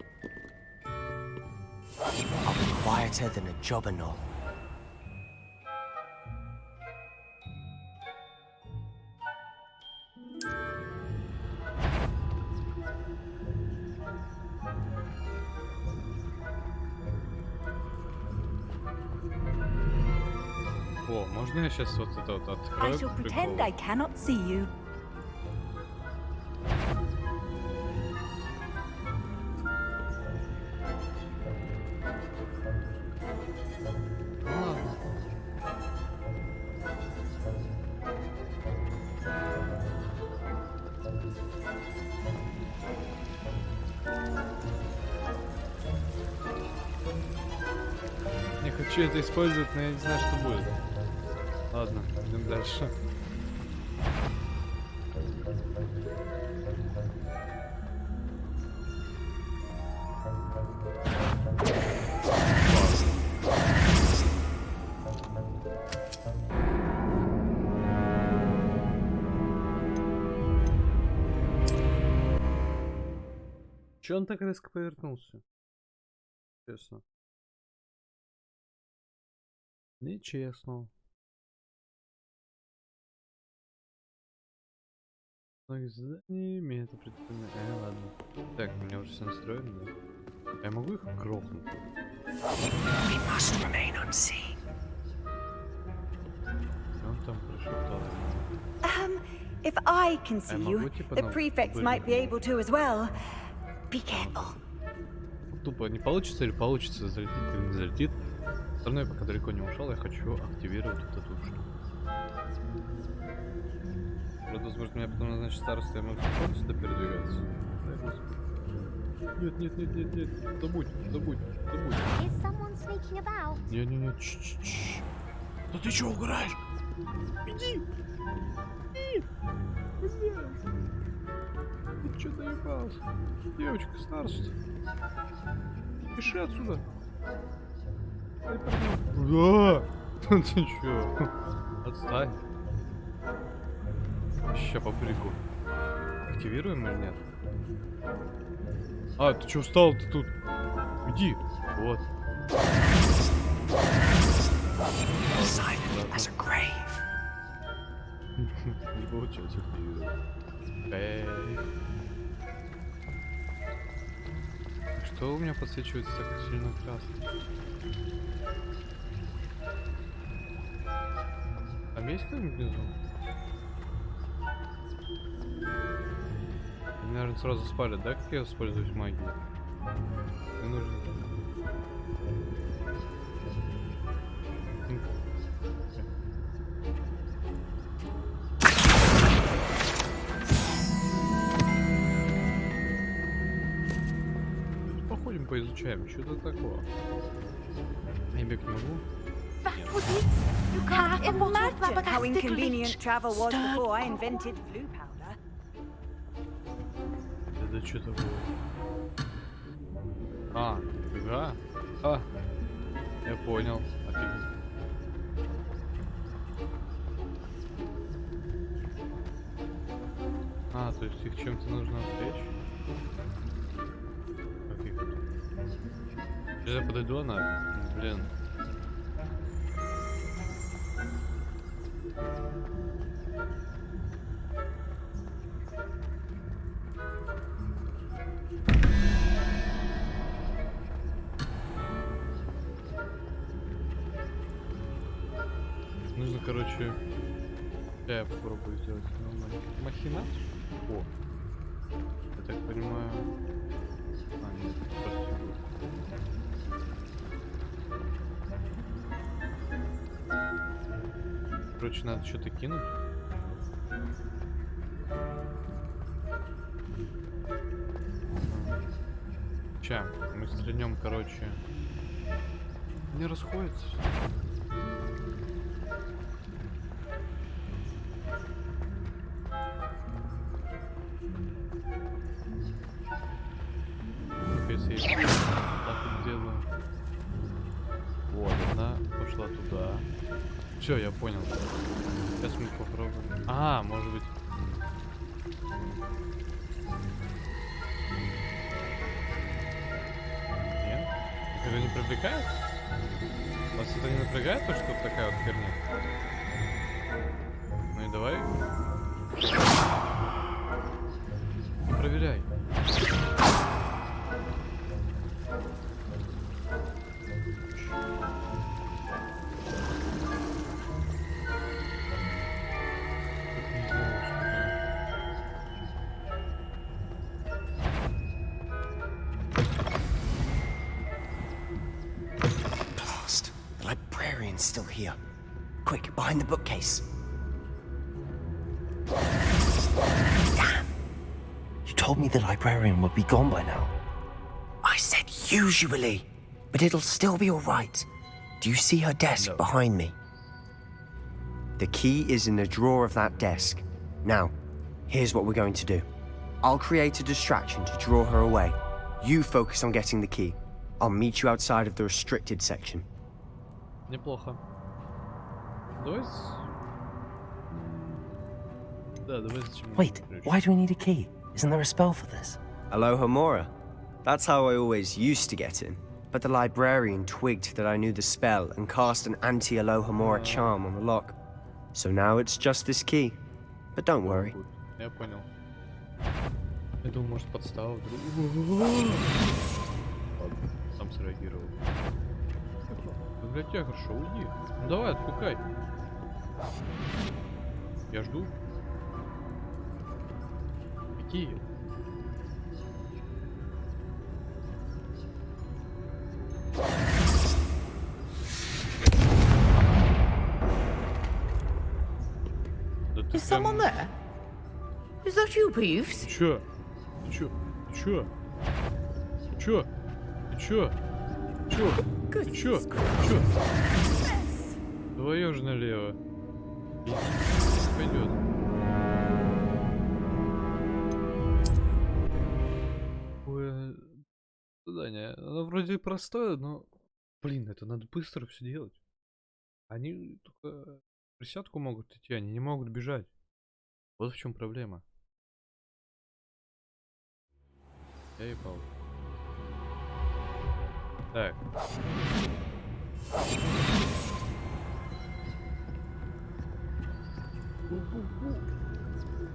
Speaker 19: I'll be quieter than a jobberknoll.
Speaker 1: О, можно я сейчас вот это вот открою?
Speaker 4: I shall pretend I cannot see you.
Speaker 1: Не хочу это использовать, но я не знаю, что будет. Ладно, идем дальше. Че он так резко повернулся? Честно. Нечестно. Многие задания имеют определенные... ладно. Так, у меня уже все настроено. Я могу их грохнуть? Он там прошептал.
Speaker 4: If I can see you, the prefects might be able to as well. Be careful.
Speaker 1: Тупо не получится или получится, залетит или не залетит. Все равно я пока далеко не ушел, я хочу активировать вот эту штуку. Правда, возможно, меня потом назначит староста, я могу спокойно сюда передвигаться. Нет, нет, нет, нет, нет, забудь, забудь, забудь. Не-не-не, ч-ч-ч. Да ты чего угораешь? Иди! Иди! Ты чё доебался? Девочка, староста. Пиши отсюда. Да! Ты чё? Отстань. Ща побригу. Активируем или нет? А, ты чё встал-то тут? Иди. Вот. Не получается активировать. Что у меня подсвечивается так сильно красно? Там есть кто-нибудь внизу? Они, наверное, сразу спалят, да, как я используюсь магией? Не нужно. Походим, поизучаем, что это такое. Я бег не могу.
Speaker 4: You can't imagine how inconvenient travel was before I invented blue powder.
Speaker 1: Это что такое? А, фига. А, я понял. Офигеть. А, то есть их чем-то нужно отвлечь? Как их? Сейчас я подойду, она... Блин. Нужно, короче, я попробую сделать махинацию. О, я так понимаю. А, нет, просто фигу. Короче, надо что-то кинуть. Ща, мы стрельнем, короче. Не расходится все. Если я так вот делаю. Вот, она пошла туда. Все, я понял. Сейчас мы попробуем. А, может быть. Нет? Это не привлекает? Вас это не напрягает, то, что тут такая вот херня? Ну и давай. И проверяй.
Speaker 19: Merlin's still here. Quick, behind the bookcase. Damn! You told me the librarian would be gone by now. I said usually, but it'll still be all right. Do you see her desk behind me? The key is in the drawer of that desk. Now, here's what we're going to do. I'll create a distraction to draw her away. You focus on getting the key. I'll meet you outside of the restricted section.
Speaker 1: Неплохо. Давай. Да, давай зачем.
Speaker 19: Wait, why do we need a key? Isn't there a spell for this? Aloha Mora. That's how I always used to get in. But the librarian twigged that I knew the spell and cast an anti-Aloha Mora charm on the lock. So now it's just this key. But don't worry.
Speaker 1: Я понял. Я думал, может, подстава вдруг. Ладно, сам среагировал. Библиотекарша, уйди. Ну давай, отвлекай. Я жду. Какие?
Speaker 17: Is someone there? Is that you, Peeves?
Speaker 1: Чё? Чё? Чё? Чё? Чё? Чё? Чё? Чё? Твоё же налево. Пойдёт. Ой, задание. Оно вроде простое, но... Блин, это надо быстро все делать. Они только присядку могут идти, они не могут бежать. Вот в чем проблема. Я ебал. Так.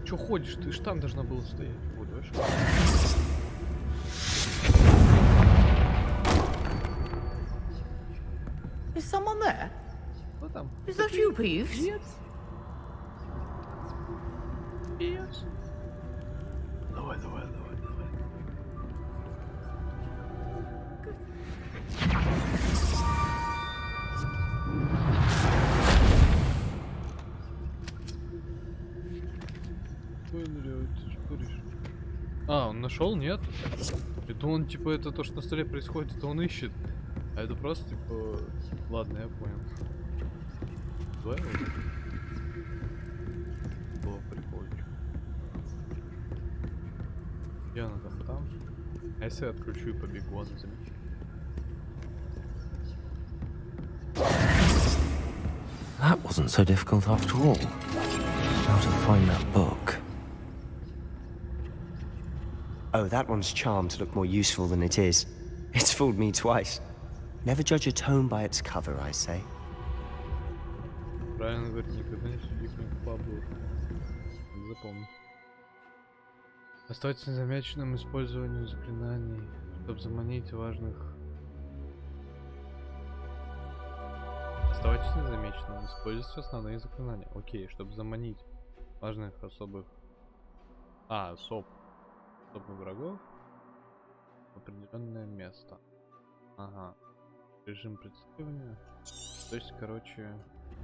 Speaker 1: Чё ходишь? Ты ж там должна была стоять. Вот, давай.
Speaker 17: Is someone there?
Speaker 1: Кто там?
Speaker 17: Is that you, Peeves?
Speaker 1: Yes. Yes. Давай, давай, давай, давай. А, он нашел, нет? Это он, типа, это то, что на столе происходит, это он ищет. А это просто, типа... Ладно, я понял. Давай вот. Было прикольно. Где она там? А если я отключу и побегу, она замечает.
Speaker 2: That wasn't so difficult after all. How to find that book?
Speaker 19: Oh, that one's charmed to look more useful than it is. It's fooled me twice. Never judge a tome by its cover, I say.
Speaker 1: Правильно говорит, никогда не суди книгу по обложке. Запомни. Оставайтесь незамеченным использованию заклинаний, чтобы заманить важных... Оставайтесь незамеченным, используйте основные заклинания. Окей, чтобы заманить важных особых... особых врагов в определенное место. Ага. Режим представления. То есть, короче,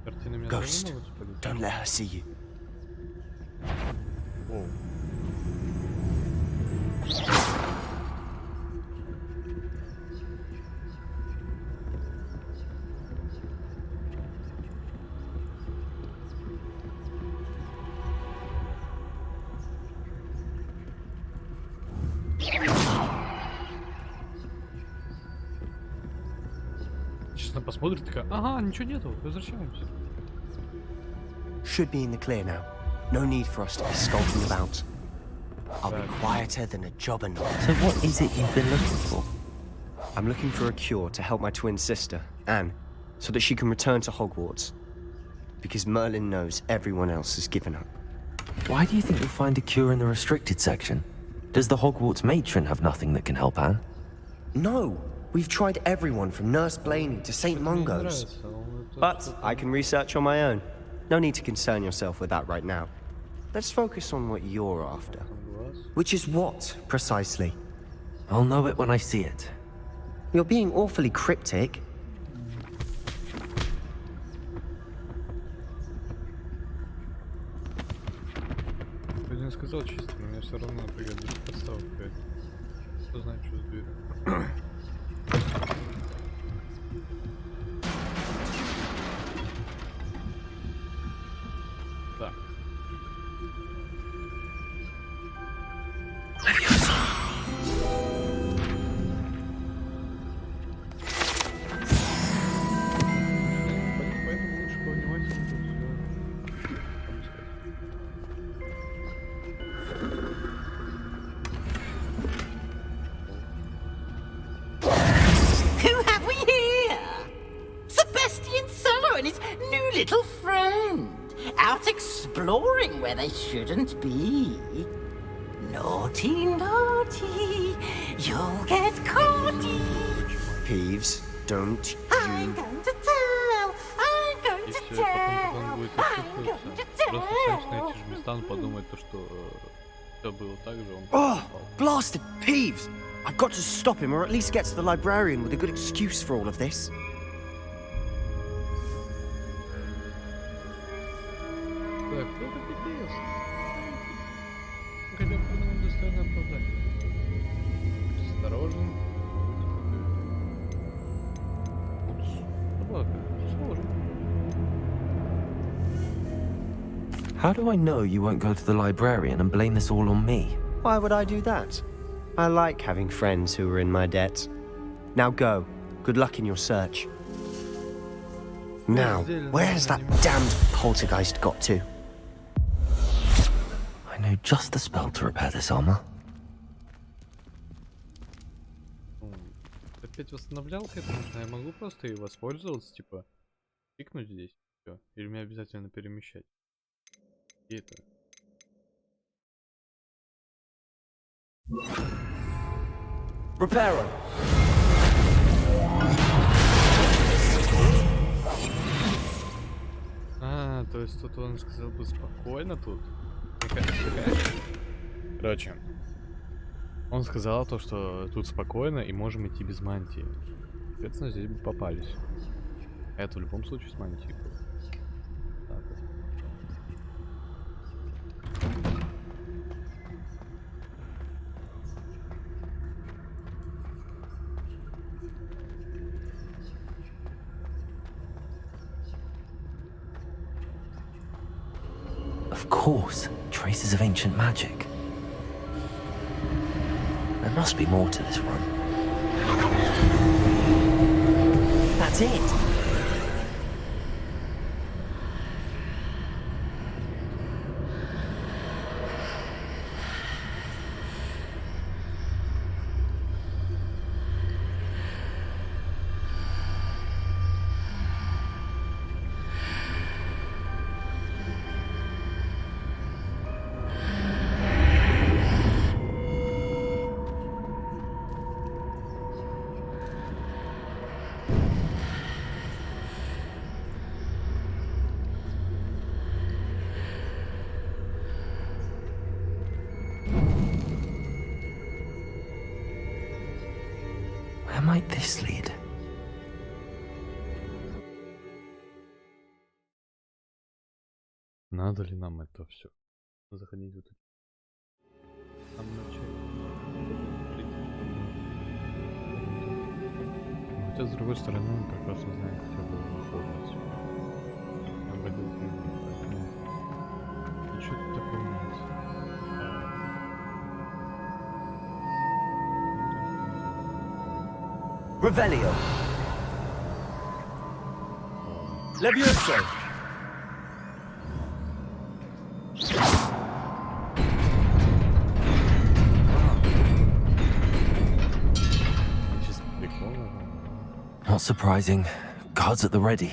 Speaker 1: картины меня
Speaker 19: Ghost,
Speaker 1: могут спалить.
Speaker 19: don't let her see you.
Speaker 1: Оу. Честно посмотрит, такая, ага, ничего нету, возвращаемся.
Speaker 19: Should be in the clear now. No need for us to be skulking about. I'll be quieter than a jobber knob.
Speaker 2: So what is it you've been looking for?
Speaker 19: I'm looking for a cure to help my twin sister, Anne, so that she can return to Hogwarts. Because Merlin knows everyone else has given up.
Speaker 2: Why do you think you'll find a cure in the restricted section? Does the Hogwarts matron have nothing that can help Anne?
Speaker 19: No! We've tried everyone from Nurse Blaney to St. Mungo's. But I can research on my own. No need to concern yourself with that right now. Let's focus on what you're after. Which is what, precisely?
Speaker 2: I'll know it when I see it.
Speaker 19: You're being awfully cryptic.
Speaker 1: сказал чисто, но меня все равно напрягает дверь подстава какая-то. Кто знает, что за дверь. Да. Поэтому лучше повнимательнее тут
Speaker 17: Who have we here? Sebastian Solo and his new little friend. Out exploring where they shouldn't be. Naughty, naughty. You'll get caughty.
Speaker 19: Peeves, don't
Speaker 17: I'm going to tell. I'm going to
Speaker 1: Если потом
Speaker 17: tell.
Speaker 1: он будет
Speaker 17: I'm going
Speaker 1: отсутствовать,
Speaker 17: to
Speaker 1: просто всем на
Speaker 17: tell.
Speaker 1: эти же места он подумает, то, что все было так же, он
Speaker 19: Oh,
Speaker 1: попал.
Speaker 19: blasted Peeves! I've got to stop him, or at least get to the librarian with a good excuse for all of this.
Speaker 1: Так, кто это пипец? Хотя бы придумал достойное оправдание. Осторожен. Упс. Ну ладно, сложно.
Speaker 2: How do I know you won't go to the librarian and blame this all on me?
Speaker 19: Why would I do that? I like having friends who are in my debt. Now go. Good luck in your search. Now, where has that damned poltergeist got to?
Speaker 2: I know just the spell to repair this armor.
Speaker 1: Опять восстановлялка это нужна, я могу просто и воспользоваться, типа, кликнуть здесь, все. Или мне обязательно перемещать? И это.
Speaker 19: Reparo.
Speaker 1: А, то есть тут он сказал бы спокойно тут. Короче, он сказал то, что тут спокойно и можем идти без мантии. Соответственно, здесь бы попались. Это в любом случае с мантией было. Так.
Speaker 2: Of course, traces of ancient magic. There must be more to this run.
Speaker 19: That's it.
Speaker 2: Where might this lead?
Speaker 1: Надо ли нам это все? Заходить вот в самом начале. Хотя, с другой стороны, мы прекрасно знаем, как я буду находиться. Я вводил книгу. И что тут такое нет?
Speaker 19: Revelio. Levioso.
Speaker 2: Not surprising. Guards at the ready.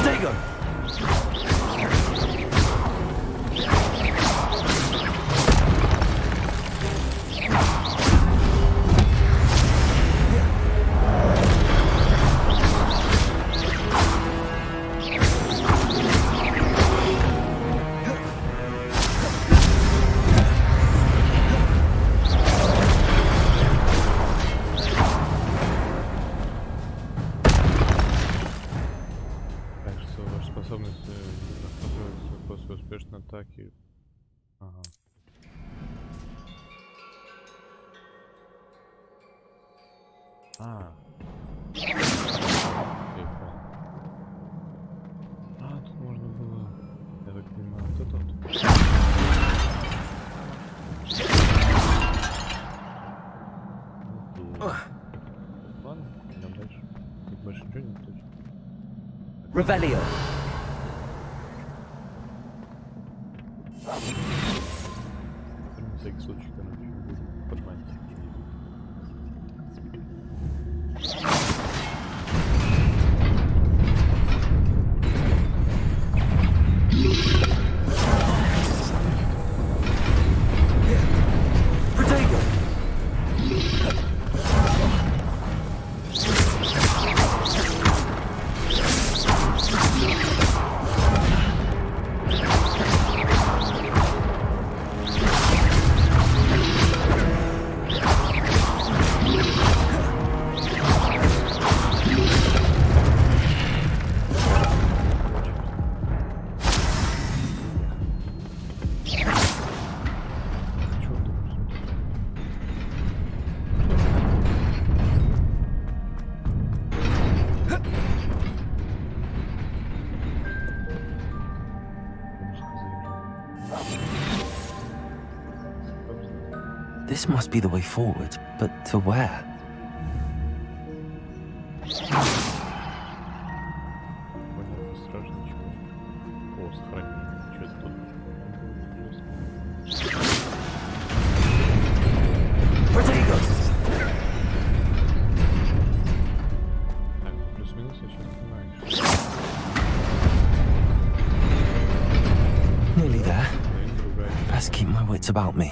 Speaker 19: Dagon.
Speaker 1: А. Тут можно было, я так понимаю, вот это вот. Ладно, идем дальше. Тут больше ничего не точно.
Speaker 19: Revelio.
Speaker 1: На всякий случай, короче, подманить.
Speaker 2: This must be the way forward, but to where? Nearly there. Best keep my wits about me.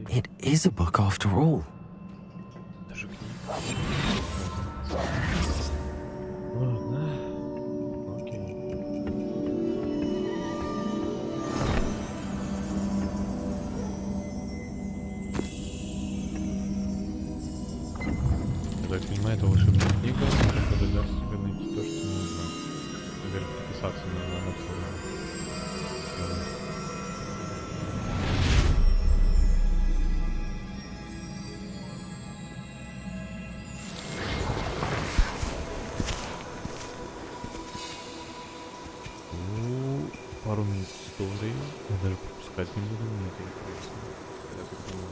Speaker 2: It is a book after all.
Speaker 1: Я так понимаю, это волшебная книга, которая даст тебе найти то, что нужно. Наверное, подписаться на все. Пару минут истории. Я даже пропускать не буду, мне это интересно. Я так понимаю.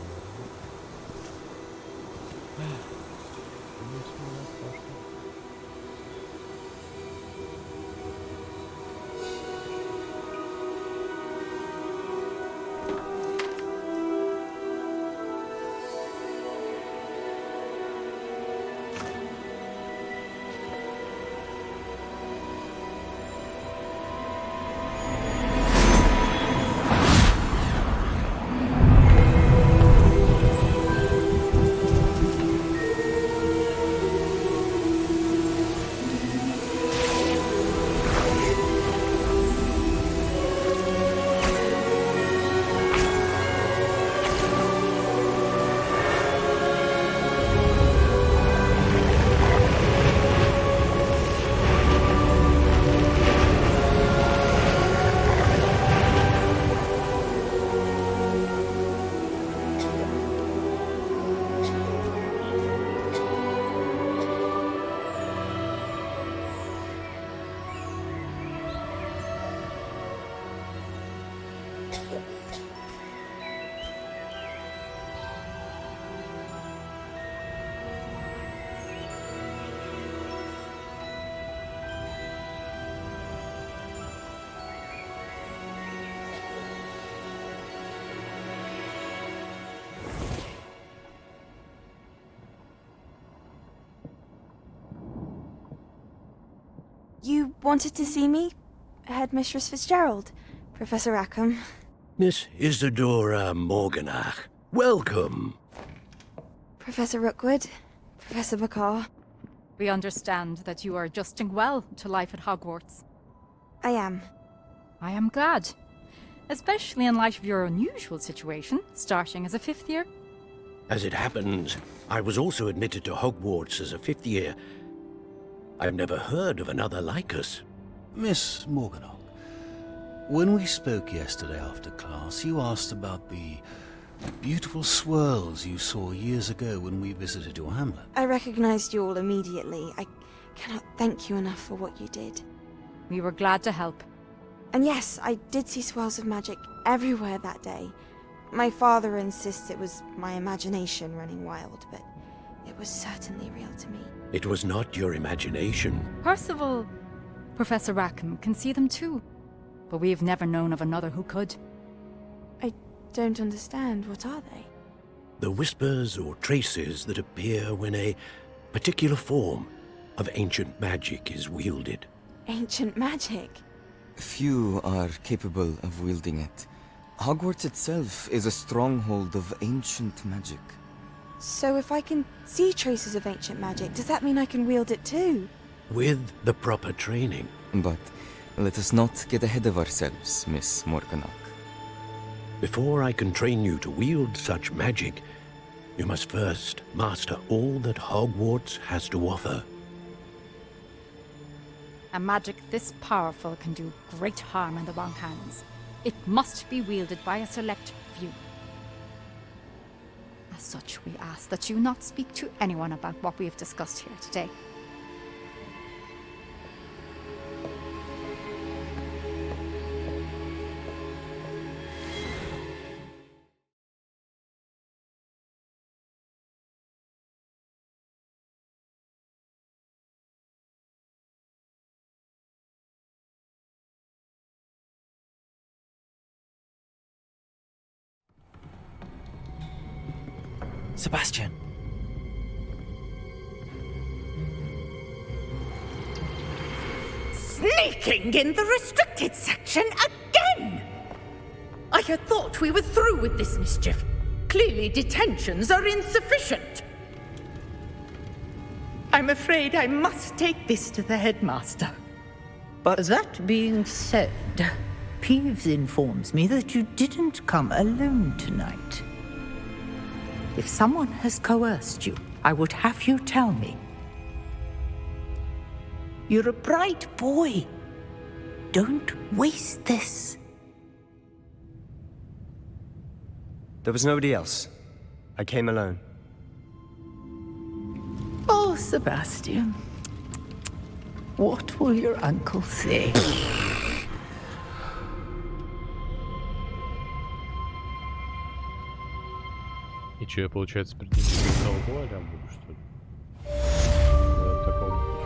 Speaker 20: You wanted to see me? Headmistress Fitzgerald, Professor Rackham.
Speaker 3: Miss Isadora Morganach, welcome.
Speaker 20: Professor Rookwood, Professor Bakar.
Speaker 21: We understand that you are adjusting well to life at Hogwarts.
Speaker 20: I am.
Speaker 21: I am glad. Especially in light of your unusual situation, starting as a 5th year.
Speaker 3: As it happens, I was also admitted to Hogwarts as a 5th year. I've never heard of another like us.
Speaker 11: Miss Morganach, when we spoke yesterday after class, you asked about the beautiful swirls you saw years ago when we visited your hamlet.
Speaker 20: I recognized you all immediately. I cannot thank you enough for what you did.
Speaker 21: We were glad to help.
Speaker 20: And yes, I did see swirls of magic everywhere that day. My father insists it was my imagination running wild, but it was certainly real to me.
Speaker 3: It was not your imagination.
Speaker 21: Percival, Professor Rackham can see them too. But we have never known of another who could.
Speaker 20: I don't understand. What are they?
Speaker 3: The whispers or traces that appear when a particular form of ancient magic is wielded.
Speaker 20: Ancient magic?
Speaker 22: Few are capable of wielding it. Hogwarts itself is a stronghold of ancient magic.
Speaker 20: So if I can see traces of ancient magic, does that mean I can wield it too?
Speaker 3: With the proper training.
Speaker 22: But let us not get ahead of ourselves, Miss Morganach.
Speaker 3: Before I can train you to wield such magic, you must first master all that Hogwarts has to offer.
Speaker 21: A magic this powerful can do great harm in the wrong hands. It must be wielded by a select few. As such, we ask that you not speak to anyone about what we have discussed here today.
Speaker 19: Sebastian.
Speaker 23: Sneaking in the restricted section again! I had thought we were through with this mischief. Clearly detentions are insufficient. I'm afraid I must take this to the headmaster.
Speaker 24: But that being said, Peeves informs me that you didn't come alone tonight. If someone has coerced you, I would have you tell me. You're a bright boy. Don't waste this.
Speaker 19: There was nobody else. I came alone.
Speaker 24: Oh, Sebastian. What will your uncle say?
Speaker 1: И что, я, получается, перед ним стал дуэлем буду, что ли? Я такого не хочу.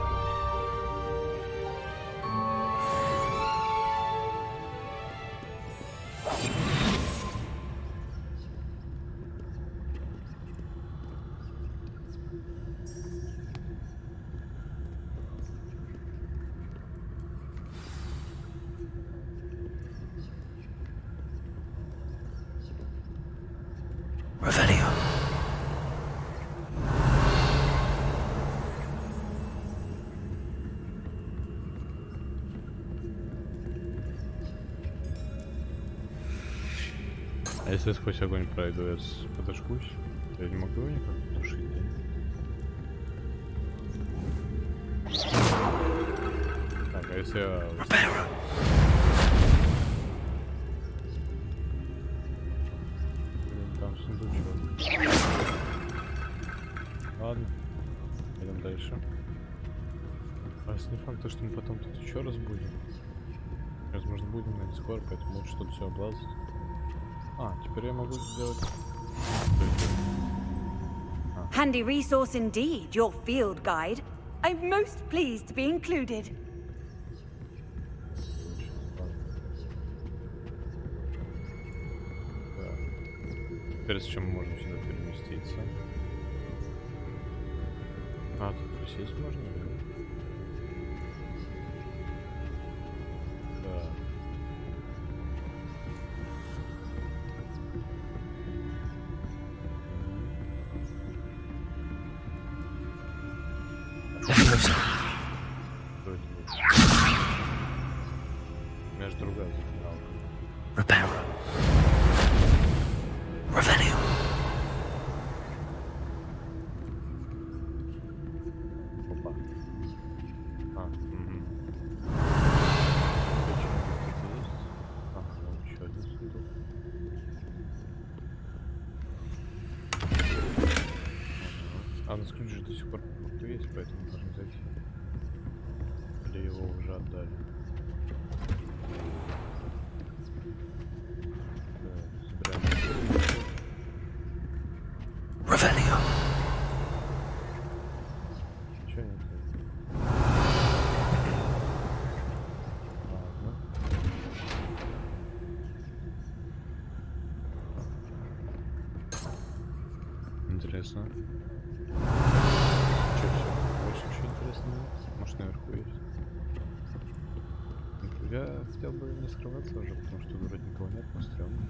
Speaker 1: А если я сквозь огонь пройду, я подожгусь? Я не могу его никак тушить, да? Так, а если я... Там сундучок. Ладно, идем дальше. А если не факт, что мы потом тут еще раз будем. Возможно, будем, но не скоро, поэтому лучше тут все облазить. А, теперь я могу сделать...
Speaker 4: Handy resource indeed, your field guide. I'm most pleased to be included.
Speaker 1: Теперь с чем мы можем сюда переместиться? А, тут присесть можно, да? Я же другая заклиналка.
Speaker 2: Reparo. Revelio.
Speaker 1: Опа. Еще один сундук. А, ну ключ же до сих пор по факту есть, поэтому можно зайти. Или его уже отдали.
Speaker 2: Revelio.
Speaker 1: Ничего нет. Ладно. Интересно. Че, все? Больше ничего интересного? Может, наверху есть? Я хотел бы не скрываться уже, потому что вроде никого нет, но стрёмно.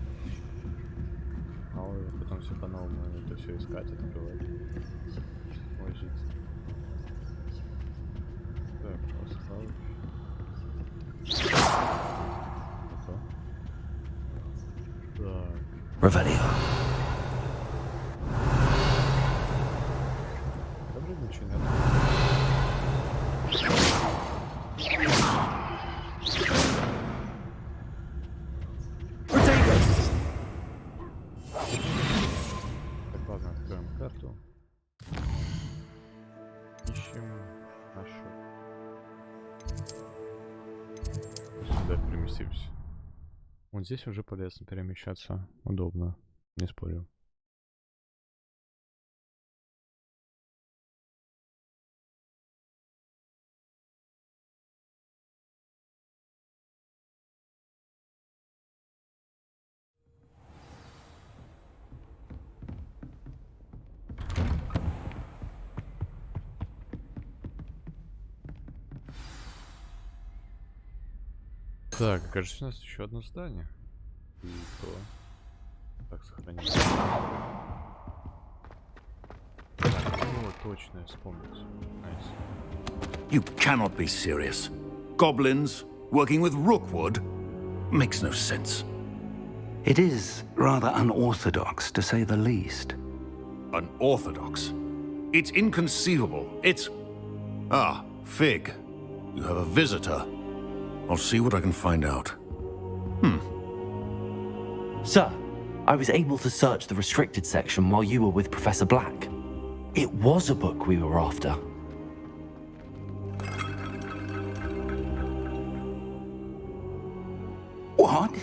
Speaker 1: А потом все по-новому это все искать, открывать. Возиться. Так, поставлю. Так.
Speaker 2: Revelio.
Speaker 1: Добре, ничего нет. Так, ладно, откроем карту. Ищем наш счет. Сюда переместимся. Вот здесь уже полезно перемещаться. Удобно. Не спорю. Так, кажется, у нас еще одно здание. И то. Так, сохраним. О, точно, я вспомнил. Nice.
Speaker 11: You cannot be serious. Goblins working with Rookwood makes no sense.
Speaker 13: It is rather unorthodox, to say the least.
Speaker 11: Unorthodox? It's inconceivable. It's... Ah, Fig. You have a visitor. I'll see what I can find out.
Speaker 2: Sir, I was able to search the restricted section while you were with Professor Black. It was a book we were after.
Speaker 13: What?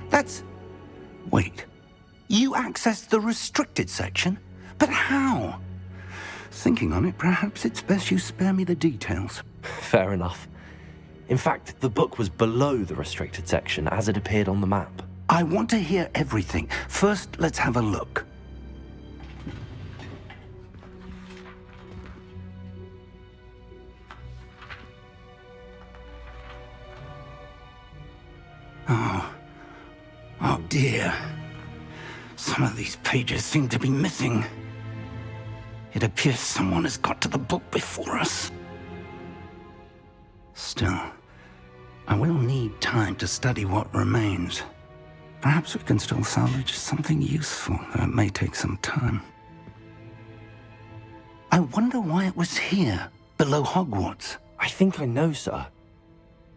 Speaker 13: That's... Wait. You accessed the restricted section? But how? Thinking on it, perhaps it's best you spare me the details.
Speaker 2: Fair enough. In fact, the book was below the restricted section as it appeared on the map.
Speaker 13: I want to hear everything. First, let's have a look. Oh dear. Some of these pages seem to be missing. It appears someone has got to the book before us. Still, I will need time to study what remains. Perhaps we can still salvage something useful, though it may take some time. I wonder why it was here, below Hogwarts.
Speaker 2: I think I know, sir.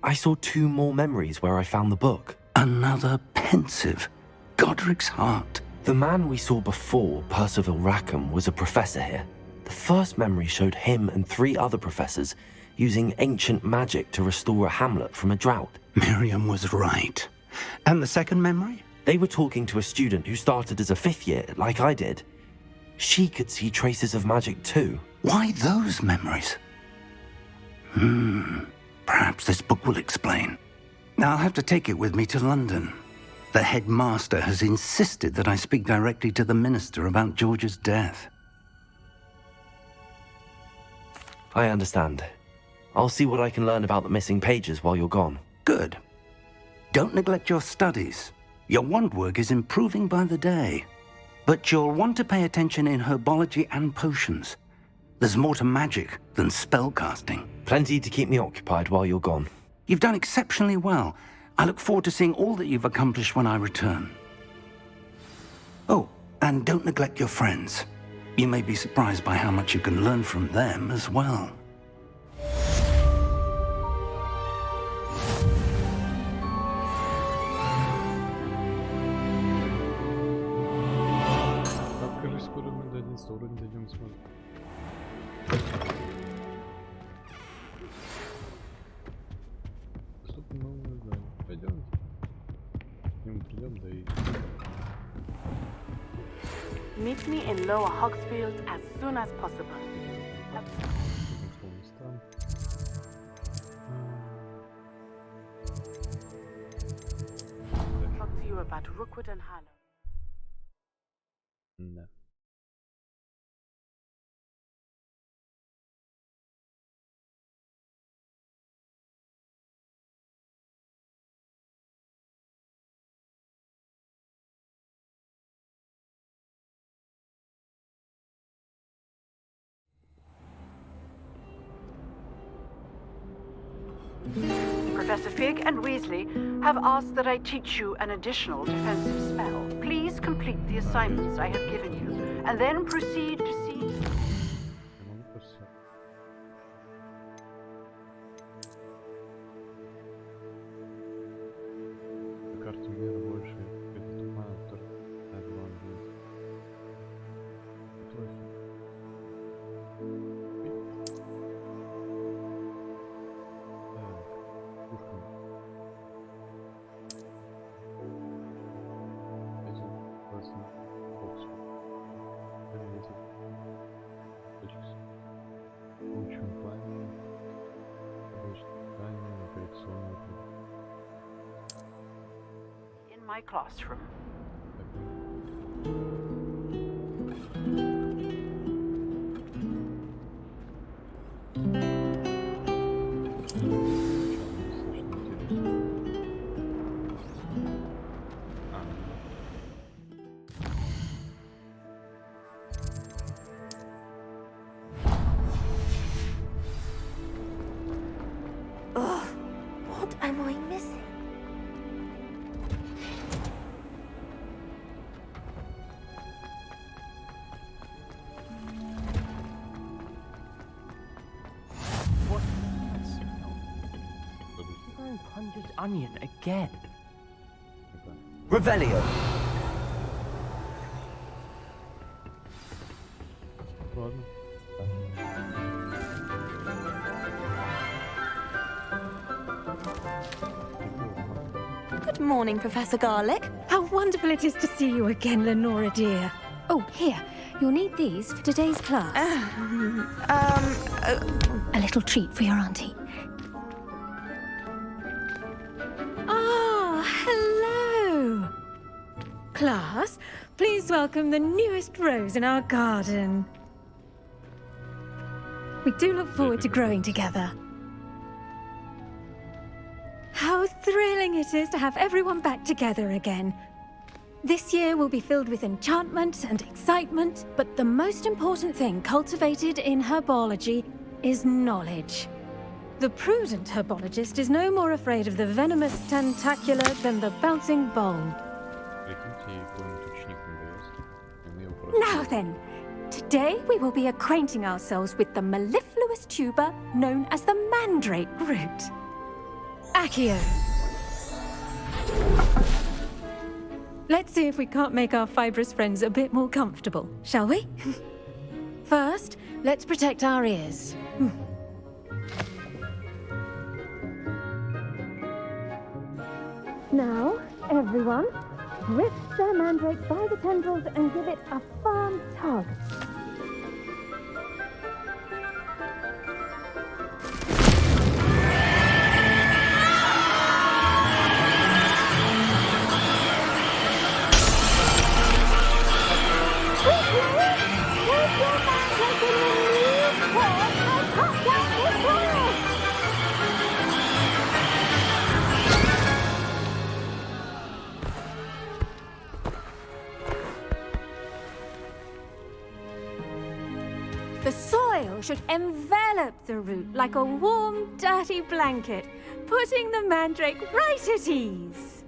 Speaker 2: I saw 2 more memories where I found the book.
Speaker 13: Another pensive. Godric's heart.
Speaker 2: The man we saw before, Percival Rackham, was a professor here. The first memory showed him and 3 other professors using ancient magic to restore a hamlet from a drought.
Speaker 13: Miriam was right. And the second memory?
Speaker 2: They were talking to a student who started as a 5th year, like I did. She could see traces of magic too.
Speaker 13: Why those memories? Perhaps this book will explain. Now I'll have to take it with me to London. The headmaster has insisted that I speak directly to the minister about George's death.
Speaker 2: I understand. I'll see what I can learn about the missing pages while you're gone.
Speaker 13: Good. Don't neglect your studies. Your wand work is improving by the day. But you'll want to pay attention in herbology and potions.
Speaker 11: There's more to magic than spellcasting.
Speaker 2: Plenty to keep me occupied while you're gone.
Speaker 11: You've done exceptionally well. I look forward to seeing all that you've accomplished when I return. Oh, and don't neglect your friends. You may be surprised by how much you can learn from them as well.
Speaker 1: Скажи, скоро мы до 11 уровня дойдем, смотрим. Доступно новое здание. Пойдем. К нему придем, да и...
Speaker 6: Meet me in Lower Hogsfield as soon as possible. Talk to you about Rookwood and Harlow.
Speaker 1: Да.
Speaker 15: Professor Fig and Weasley have asked that I teach you an additional defensive spell. Please complete the assignments I have given you, and then proceed to see...
Speaker 1: Карта мира больше. Это туман, который... Так, ладно.
Speaker 15: In my classroom.
Speaker 20: Ugh, what am I missing?
Speaker 13: Pungent onion again.
Speaker 2: Revelio.
Speaker 1: Ладно.
Speaker 7: Good morning, Professor Garlic.
Speaker 14: How wonderful it is to see you again, Lenora dear. Oh, here. You'll need these for today's class. A little treat for your auntie. Ah, hello. Class, please welcome the newest rose in our garden. We do look forward to growing together. How thrilling it is to have everyone back together again. This year will be filled with enchantment and excitement, but the most important thing cultivated in herbology is knowledge. The prudent herbologist is no more afraid of the venomous tentacular than the bouncing bulb. Now then, today we will be acquainting ourselves with the mellifluous tuber known as the mandrake root. Accio. Let's see if we can't make our fibrous friends a bit more comfortable, shall we? First, let's protect our ears. Now, everyone, grip their mandrake by the tendrils and give it a firm tug. soil should envelop the root like a warm, dirty blanket, putting the mandrake right at ease.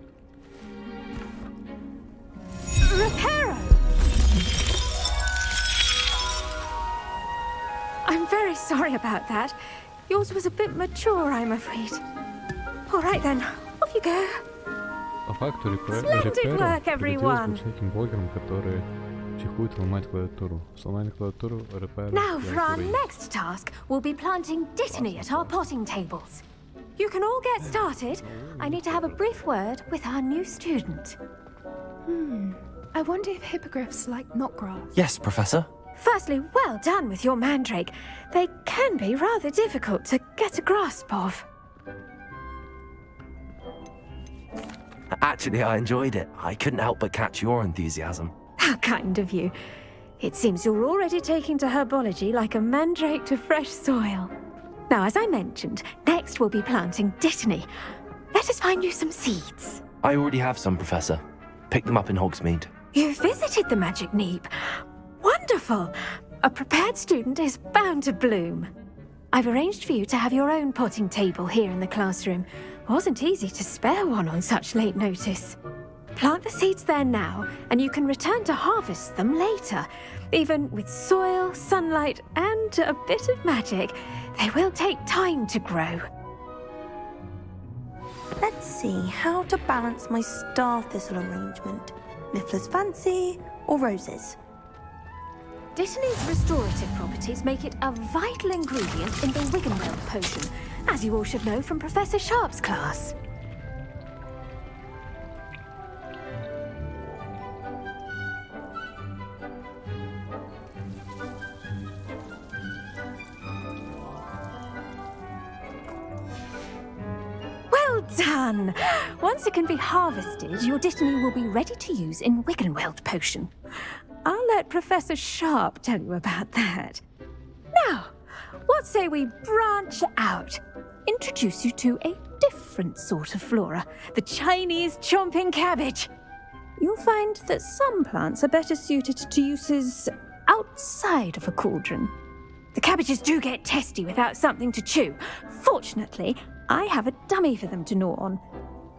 Speaker 14: Reparo! I'm very sorry about that. Yours was a bit mature, I'm afraid. All right then, off you go.
Speaker 1: По факту
Speaker 14: Splendid work, everyone.
Speaker 1: всяким блогерам, которые психуют ломать клавиатуру. Сломали клавиатуру, Reparo.
Speaker 14: Now for our next task, we'll be planting Dittany at our potting tables. You can all get started. I need to have a brief word with our new student.
Speaker 8: I wonder if hippogriffs like knotgrass.
Speaker 2: Yes, Professor.
Speaker 14: Firstly, well done with your mandrake. They can be rather difficult to get a grasp of.
Speaker 2: Actually, I enjoyed it. I couldn't help but catch your enthusiasm.
Speaker 14: How kind of you. It seems you're already taking to herbology like a mandrake to fresh soil. Now, as I mentioned, next we'll be planting Dittany. Let us find you some seeds.
Speaker 2: I already have some, Professor. Picked them up in Hogsmeade.
Speaker 14: You visited the Magic Neep. Wonderful! A prepared student is bound to bloom. I've arranged for you to have your own potting table here in the classroom. Wasn't easy to spare one on such late notice. Plant the seeds there now, and you can return to harvest them later. Even with soil, sunlight, and a bit of magic, they will take time to grow.
Speaker 20: Let's see how to balance my star thistle arrangement. Niffler's fancy or roses?
Speaker 14: Dittany's restorative properties make it a vital ingredient in the Wiggenweld potion, as you all should know from Professor Sharp's class. Well done! Once it can be harvested, your Dittany will be ready to use in Wiggenweld potion. I'll let Professor Sharp tell you about that. Now, what say we branch out? Introduce you to a different sort of flora, the Chinese chomping cabbage. You'll find that some plants are better suited to uses outside of a cauldron. The cabbages do get testy without something to chew. Fortunately, I have a dummy for them to gnaw on.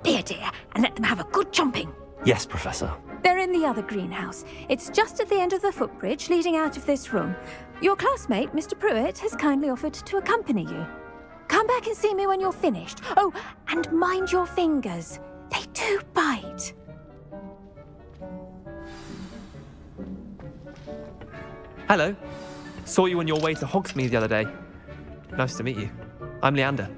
Speaker 14: Be a dear and let them have a good chomping.
Speaker 2: Yes, Professor.
Speaker 14: They're in the other greenhouse. It's just at the end of the footbridge leading out of this room. Your classmate, Mr. Pruitt, has kindly offered to accompany you. Come back and see me when you're finished. Oh, and mind your fingers. They do bite.
Speaker 9: Hello. Saw you on your way to Hogsmeade the other day. Nice to meet you. I'm Leander.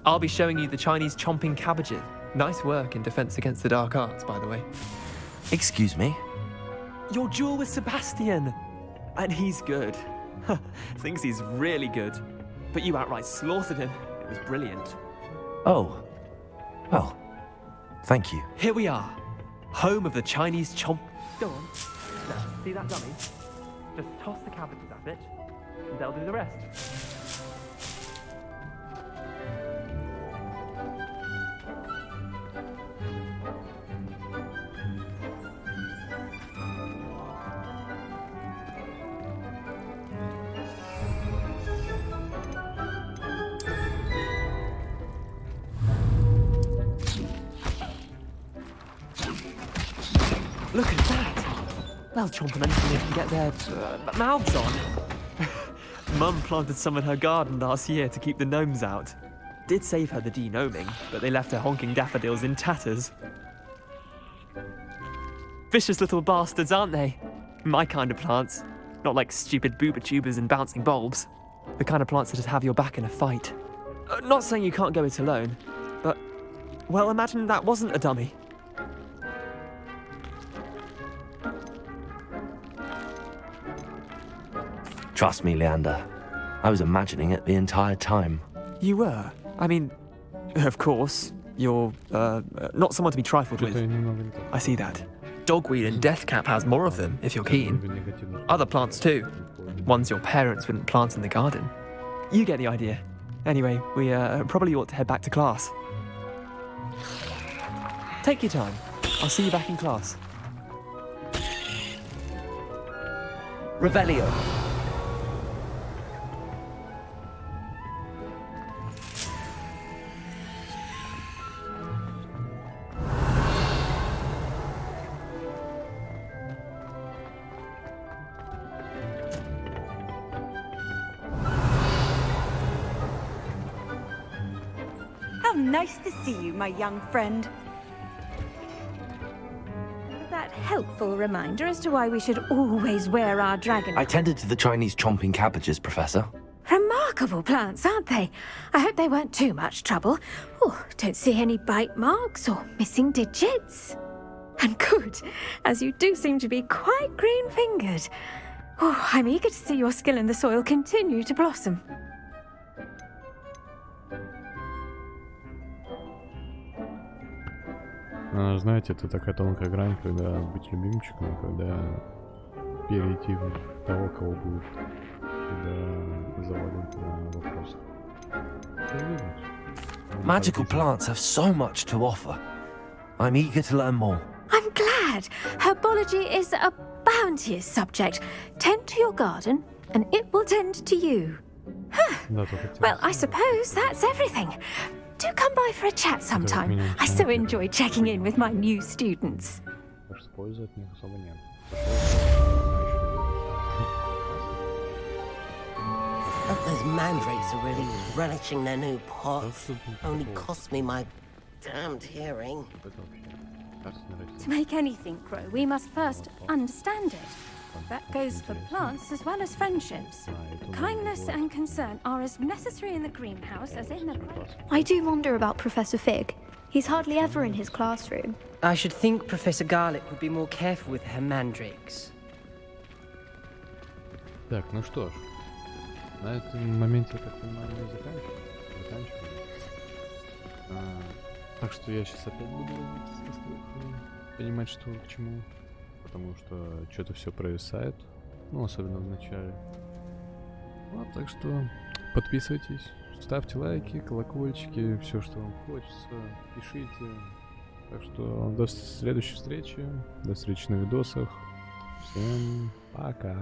Speaker 9: I'll be showing you the Chinese chomping cabbages. Nice work in Defense Against the Dark Arts, by the way.
Speaker 2: Excuse me?
Speaker 9: Your duel with Sebastian. And he's good. Thinks he's really good. But you outright slaughtered him. It was brilliant.
Speaker 2: Oh. Well, thank you.
Speaker 9: Here we are. Home of the Chinese chomp... Go on. Now, see that dummy? Just toss the cabbages at it, and they'll do the rest. Look at that! They'll chomp on anything they can get their mouths on. Mum planted some in her garden last year to keep the gnomes out. Did save her the de-gnoming, but they left her honking daffodils in tatters. Vicious little bastards, aren't they? My kind of plants. Not like stupid booba tubers and bouncing bulbs. The kind of plants that just have your back in a fight. Not saying you can't go it alone, but... well, imagine that wasn't a dummy.
Speaker 2: Trust me, Leander. I was imagining it the entire time.
Speaker 9: You were? I mean, of course, you're, not someone to be trifled with. I see that. Dogweed and deathcap has more of them, if you're keen. Other plants too. Ones your parents wouldn't plant in the garden. You get the idea. Anyway, we probably ought to head back to class. Take your time. I'll see you back in class.
Speaker 2: Revelio.
Speaker 5: How nice to see you, my young friend.
Speaker 14: That helpful reminder as to why we should always wear our dragon.
Speaker 2: I tended to the Chinese chomping cabbages, Professor.
Speaker 14: Remarkable plants, aren't they? I hope they weren't too much trouble. Oh, don't see any bite marks or missing digits. And good, as you do seem to be quite green-fingered. Oh, I'm eager to see your skill in the soil continue to blossom.
Speaker 1: Знаете, это такая тонкая грань, когда быть любимчиком, когда перейти в того, кого будет, когда завалить на вопросах.
Speaker 2: Magical plants have so much to offer. I'm eager to learn more.
Speaker 14: I'm glad. Herbology is a bounteous subject. Tend to your garden, and it will tend to you. Huh. Well, I suppose that's everything. Do come by for a chat sometime. I so enjoy checking in with my new students.
Speaker 17: Those mandrakes are really relishing their new pots. Only cost me my damned hearing.
Speaker 14: To make anything grow, we must first understand it. That goes for plants as well as friendships. Kindness and concern are as necessary in the greenhouse as in the...
Speaker 10: I do wonder about Professor Fig. He's hardly ever in his classroom.
Speaker 12: I should think Professor Garlic would be more careful with her mandrakes.
Speaker 1: Так, ну что ж. На этом моменте, я так понимаю, мы заканчиваем. Так что я сейчас опять буду понимать, что к чему. Потому что что-то все провисает. Ну, особенно в начале. Вот, так что подписывайтесь, ставьте лайки, колокольчики, все, что вам хочется. Пишите. Так что до следующей встречи. До встречи на видосах. Всем пока.